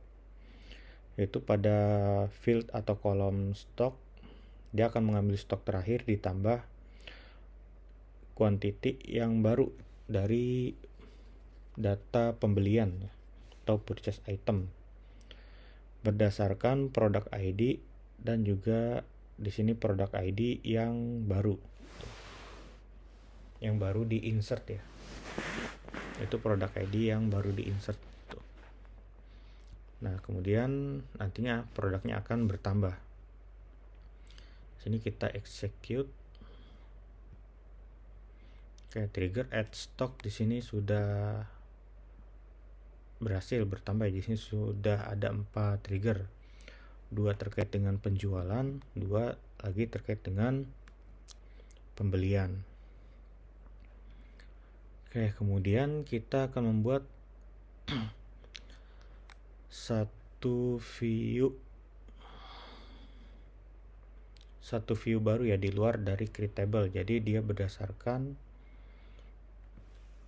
[SPEAKER 1] yaitu pada field atau kolom stok dia akan mengambil stok terakhir ditambah quantity yang baru dari data pembelian atau purchase item berdasarkan product ID dan juga di sini product ID yang baru di insert ya. Itu product ID yang baru di insert. Nah, kemudian nantinya produknya akan bertambah. Sini kita execute. Oke, trigger add stock di sini sudah berhasil bertambah. Di sini sudah ada 4 trigger. 2 terkait dengan penjualan, 2 lagi terkait dengan pembelian. Oke, kemudian kita akan membuat satu view baru ya di luar dari create table. Jadi dia berdasarkan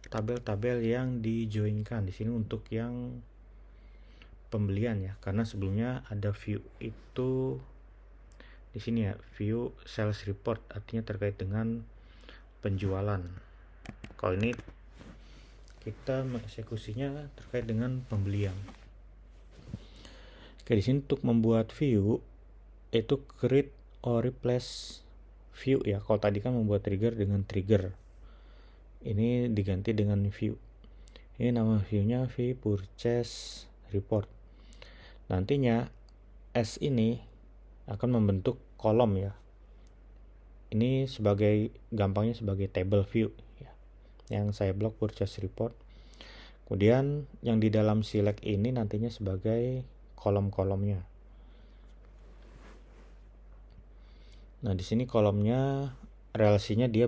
[SPEAKER 1] tabel-tabel yang dijoinkan di sini untuk yang pembelian ya, karena sebelumnya ada view itu di sini ya, view sales report, artinya terkait dengan penjualan. Kalau ini kita mengeksekusinya terkait dengan pembelian. Oke, di sini untuk membuat view itu create or replace view ya. Kalau tadi kan membuat trigger dengan trigger, ini diganti dengan view. Ini nama viewnya view purchase report. Nantinya S ini akan membentuk kolom ya. Ini gampangnya sebagai table view ya, yang saya blok purchase report. Kemudian yang di dalam select ini nantinya sebagai kolom-kolomnya. Nah, di sini kolomnya relasinya dia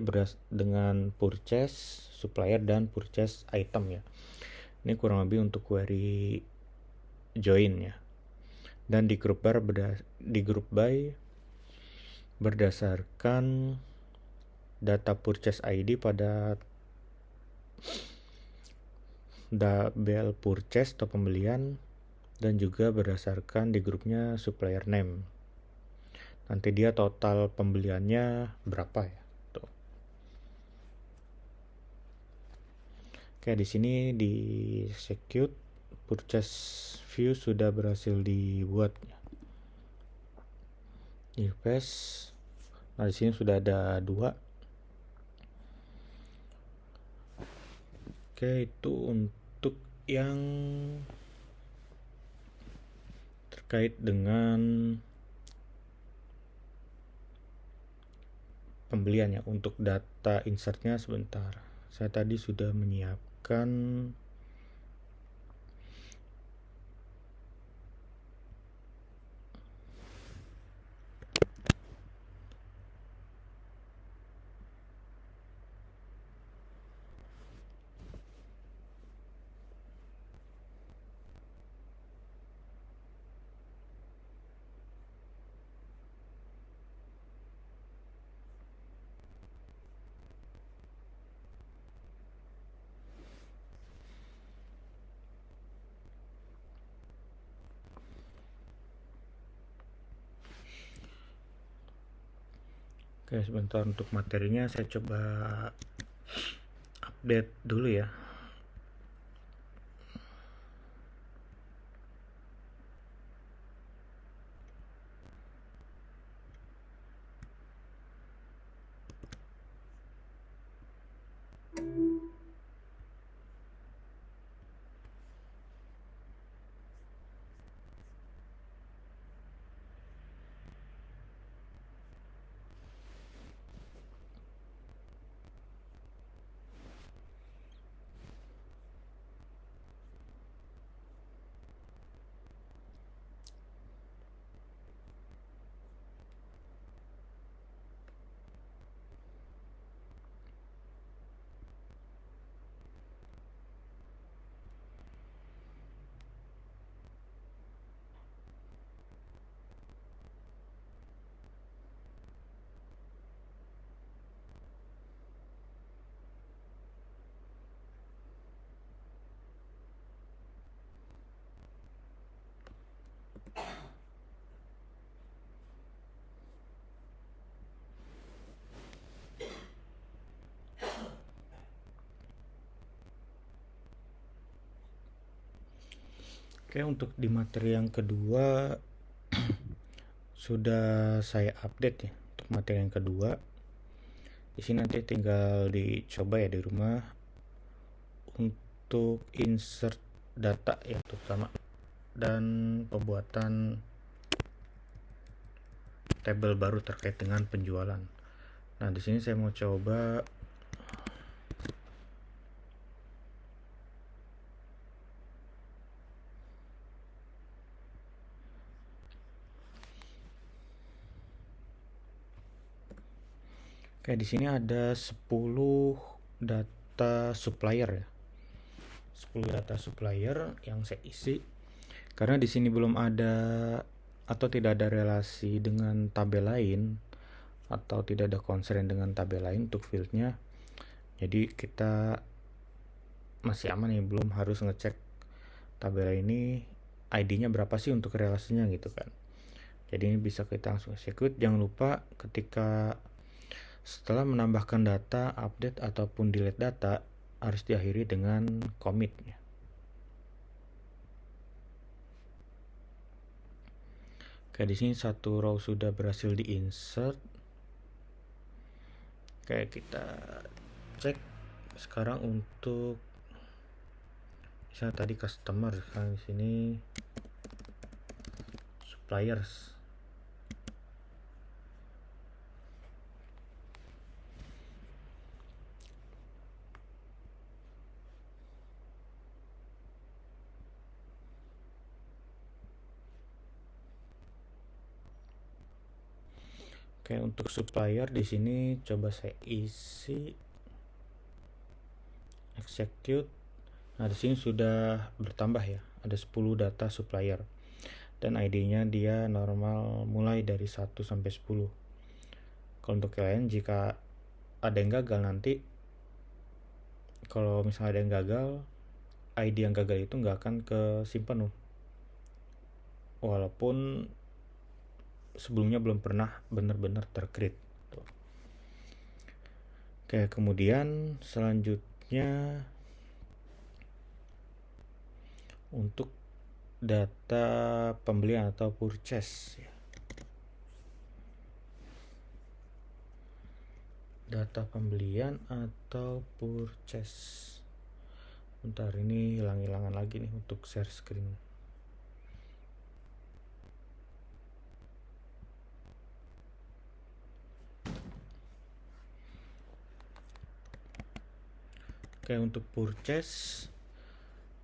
[SPEAKER 1] dengan purchase, supplier, dan purchase item ya. Ini kurang lebih untuk query join ya. Dan di group by berdasarkan data purchase ID pada tabel purchase atau pembelian, dan juga berdasarkan di grupnya supplier name. Nanti dia total pembeliannya berapa ya. Tuh. Oke, di sini di execute purchase view sudah berhasil dibuat. Di paste. Nah, di sini sudah ada 2. Oke, itu untuk yang terkait dengan pembelian ya. Untuk data insertnya sebentar, saya tadi sudah menyiapkan Oke, sebentar untuk materinya saya coba update dulu ya. Oke, untuk di materi yang kedua sudah saya update ya. Untuk materi yang kedua, di sini nanti tinggal dicoba ya di rumah untuk insert data ya terutama, dan pembuatan tabel baru terkait dengan penjualan. Nah, di sini saya mau coba Oke, di sini ada 10 data supplier ya. 10 data supplier yang saya isi. Karena di sini belum ada atau tidak ada relasi dengan tabel lain atau tidak ada constraint dengan tabel lain untuk fieldnya. Jadi kita masih aman ya, belum harus ngecek tabel ini ID-nya berapa sih untuk relasinya gitu kan. Jadi ini bisa kita langsung execute. Jangan lupa ketika setelah menambahkan data, update ataupun delete data harus diakhiri dengan commit ya. Oke, di sini satu row sudah berhasil di-insert. Oke, kita cek sekarang untuk misalnya tadi customer, sekarang di sini suppliers. Oke, untuk supplier di sini coba saya isi execute. Nah, di sini sudah bertambah ya. Ada 10 data supplier. Dan ID-nya dia normal mulai dari 1 sampai 10. Kalau untuk kalian jika ada yang gagal nanti, kalau misalnya ada yang gagal, ID yang gagal itu nggak akan kesimpan loh. Walaupun sebelumnya belum pernah benar-benar tercreate. Oke, kemudian selanjutnya untuk data pembelian atau purchase ya. Data pembelian atau purchase. Bentar, ini hilang-hilangan lagi nih untuk share screen. Oke, untuk purchase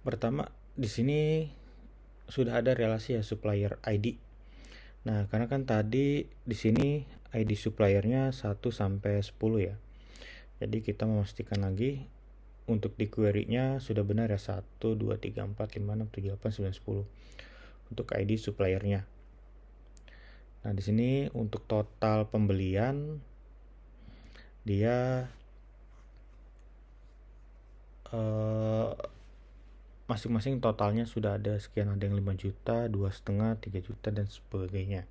[SPEAKER 1] pertama di sini sudah ada relasi ya supplier ID. Nah, karena kan tadi di sini ID suppliernya 1 sampai 10 ya. Jadi kita memastikan lagi untuk di query-nya sudah benar ya 1 2 3 4 5 6 7 8 9 10 untuk ID suppliernya. Nah, di sini untuk total pembelian dia masing-masing totalnya sudah ada sekian, ada yang 5 juta, 2,5, 3 juta dan sebagainya.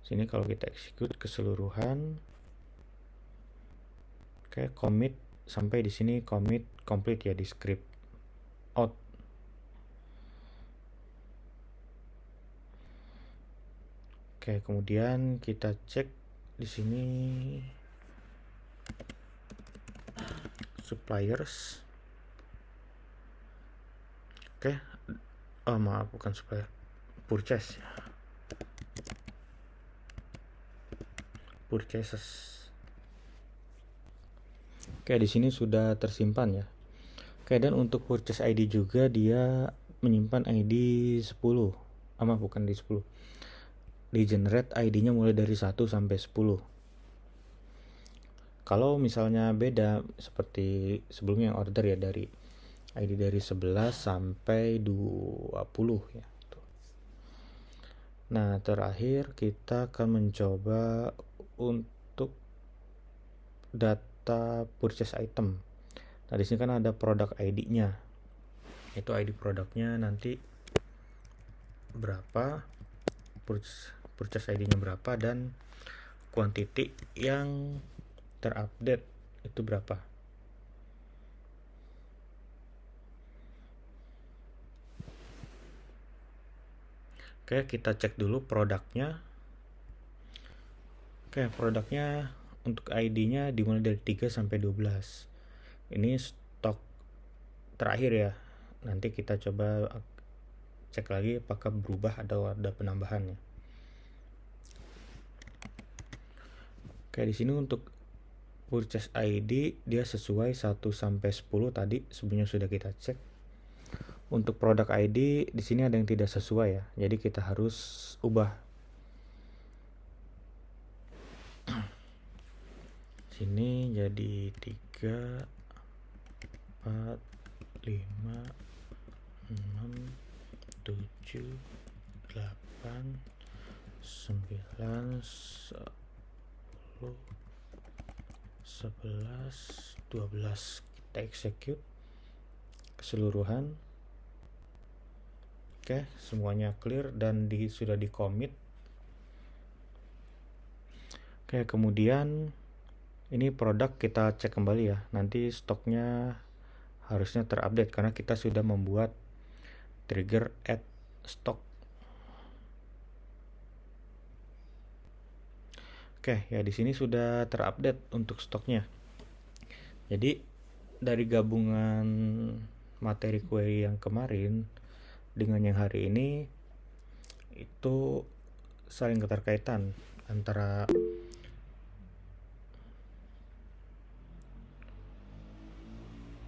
[SPEAKER 1] Sini kalau kita execute keseluruhan, oke, commit sampai di sini commit complete ya di script out. Oke, kemudian kita cek di sini suppliers. Oke, maaf, bukan supplier, purchase ya. Purchases. Oke, di sini sudah tersimpan ya. Oke, dan untuk purchase ID juga dia menyimpan ID 10. Bukan di 10. Di generate ID-nya mulai dari 1 sampai 10. Kalau misalnya beda seperti sebelumnya yang order ya dari ID dari 11 sampai 20 ya. Nah, terakhir kita akan mencoba untuk data purchase item. Nah, di sini kan ada produk ID-nya. Itu ID produknya nanti berapa, purchase ID-nya berapa, dan quantity yang terupdate itu berapa. Oke, kita cek dulu produknya. Oke, produknya untuk ID-nya dimulai dari 3 sampai 12. Ini stok terakhir ya. Nanti kita coba cek lagi apakah berubah atau ada penambahannya. Oke, di sini untuk purchase ID dia sesuai 1 sampai 10 tadi sebelumnya sudah kita cek. Untuk produk ID di sini ada yang tidak sesuai ya. Jadi kita harus ubah. Sini jadi 3 4 5 6 7 8 9 10 11 12. Kita execute keseluruhan. Oke, semuanya clear dan sudah di commit. Oke, kemudian ini produk kita cek kembali ya. Nanti stoknya harusnya terupdate karena kita sudah membuat trigger add stock. Oke, ya di sini sudah terupdate untuk stoknya. Jadi dari gabungan materi query yang kemarin dengan yang hari ini itu saling keterkaitan antara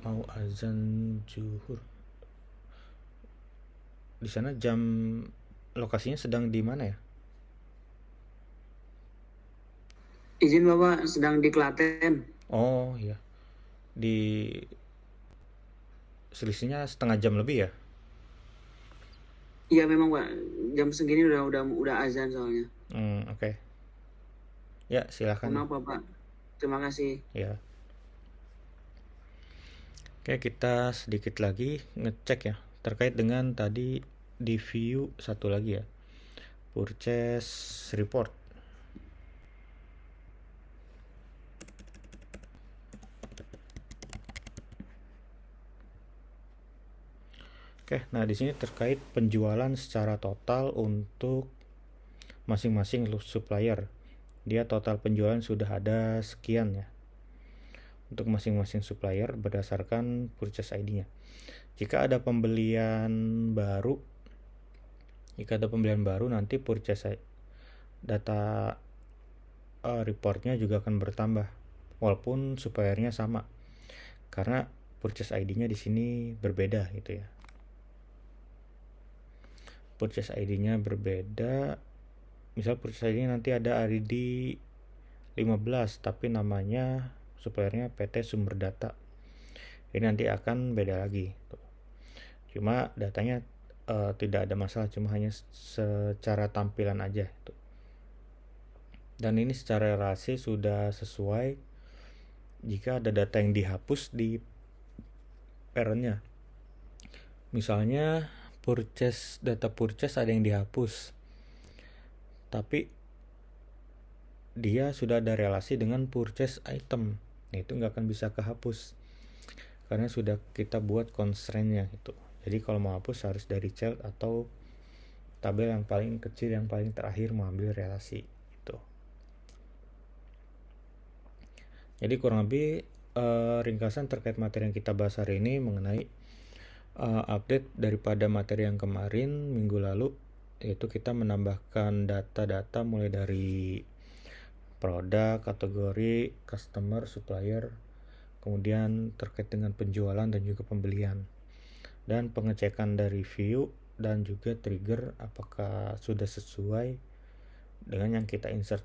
[SPEAKER 1] mau azan zuhur. Di sana jam lokasinya sedang di mana ya?
[SPEAKER 4] Izin Bapak, sedang di Klaten.
[SPEAKER 1] Oh iya, di selisihnya setengah jam lebih ya?
[SPEAKER 4] Iya memang Pak, jam segini udah azan soalnya.
[SPEAKER 1] Oke. Ya silakan.
[SPEAKER 4] Kenapa Pak? Terima kasih.
[SPEAKER 1] Ya. Oke, kita sedikit lagi ngecek ya terkait dengan tadi di view satu lagi ya, purchase report. Oke, nah di sini terkait penjualan secara total untuk masing-masing supplier. Dia total penjualan sudah ada sekian ya. Untuk masing-masing supplier berdasarkan purchase ID-nya. Jika ada pembelian baru nanti purchase data reportnya juga akan bertambah walaupun suppliernya sama. Karena purchase ID-nya di sini berbeda gitu ya. Purchase ID-nya berbeda. Misal purchase ID nanti ada ID 15 tapi namanya suppliernya PT Sumber Data. Ini nanti akan beda lagi. Cuma datanya tidak ada masalah, cuma hanya secara tampilan aja. Dan ini secara relasi sudah sesuai jika ada data yang dihapus di parent-nya. Misalnya data purchase ada yang dihapus, tapi dia sudah ada relasi dengan purchase item. Nah, itu nggak akan bisa kehapus karena sudah kita buat constraint-nya itu. Jadi kalau mau hapus harus dari child atau tabel yang paling kecil yang paling terakhir mengambil relasi itu. Jadi kurang lebih ringkasan terkait materi yang kita bahas hari ini mengenai update daripada materi yang kemarin minggu lalu, yaitu kita menambahkan data-data mulai dari produk, kategori, customer, supplier, kemudian terkait dengan penjualan dan juga pembelian, dan pengecekan dari view dan juga trigger apakah sudah sesuai dengan yang kita insert.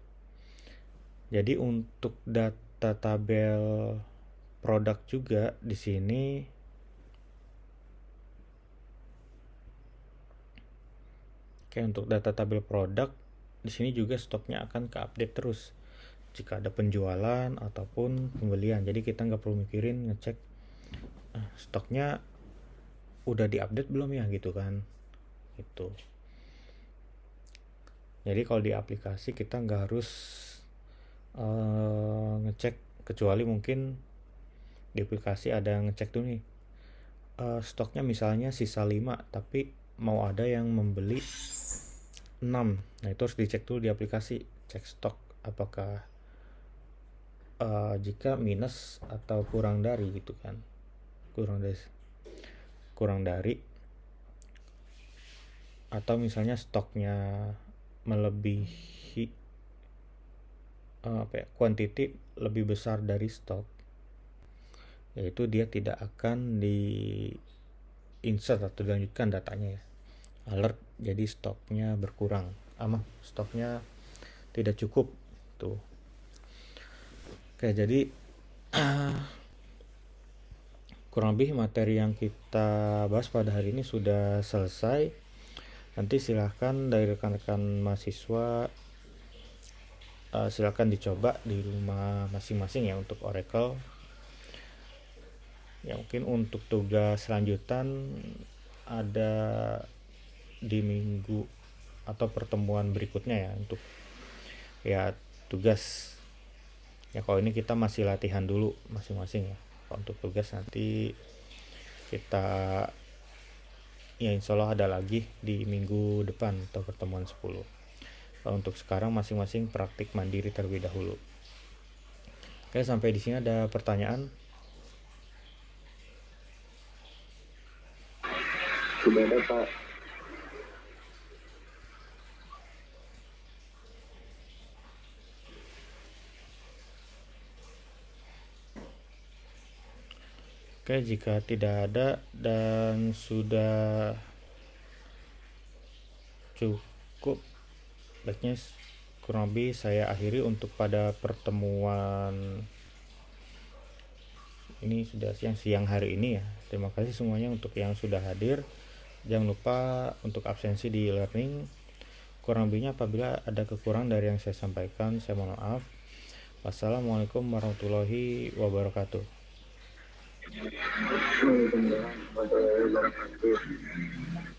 [SPEAKER 1] Jadi untuk data tabel produk juga di sini untuk data tabel produk di sini juga stoknya akan ke-update terus jika ada penjualan ataupun pembelian. Jadi kita nggak perlu mikirin ngecek stoknya udah di-update belum ya gitu kan. Gitu. Jadi kalau di aplikasi kita nggak harus ngecek, kecuali mungkin di aplikasi ada yang ngecek tuh nih stoknya misalnya sisa 5 tapi mau ada yang membeli 6. Nah, itu harus dicek dulu di aplikasi, cek stok apakah jika minus atau kurang dari gitu kan. Kurang dari atau misalnya stoknya melebihi quantity lebih besar dari stok, yaitu dia tidak akan di insert atau dilanjutkan datanya ya. Alert, jadi stoknya berkurang, stoknya tidak cukup tuh. Oke, jadi kurang lebih materi yang kita bahas pada hari ini sudah selesai. Nanti silahkan dari rekan-rekan mahasiswa silahkan dicoba di rumah masing-masing ya untuk Oracle. Ya, mungkin untuk tugas lanjutan ada di minggu atau pertemuan berikutnya ya, untuk ya tugas ya. Kalau ini kita masih latihan dulu masing-masing ya. Kalau untuk tugas nanti kita ya insya Allah ada lagi di minggu depan atau pertemuan 10. Kalau untuk sekarang masing-masing praktik mandiri terlebih dahulu. Oke, sampai di sini ada pertanyaan?
[SPEAKER 3] Sudah ada, Pak.
[SPEAKER 1] Oke, jika tidak ada dan sudah cukup, baiknya kurang lebih saya akhiri untuk pada pertemuan ini sudah siang hari ini ya. Terima kasih semuanya untuk yang sudah hadir. Jangan lupa untuk absensi di learning. Kurang lebihnya apabila ada kekurangan dari yang saya sampaikan, saya mohon maaf. Wassalamualaikum warahmatullahi wabarakatuh.
[SPEAKER 3] Waalaikumsalam warahmatullahi wabarakatuh.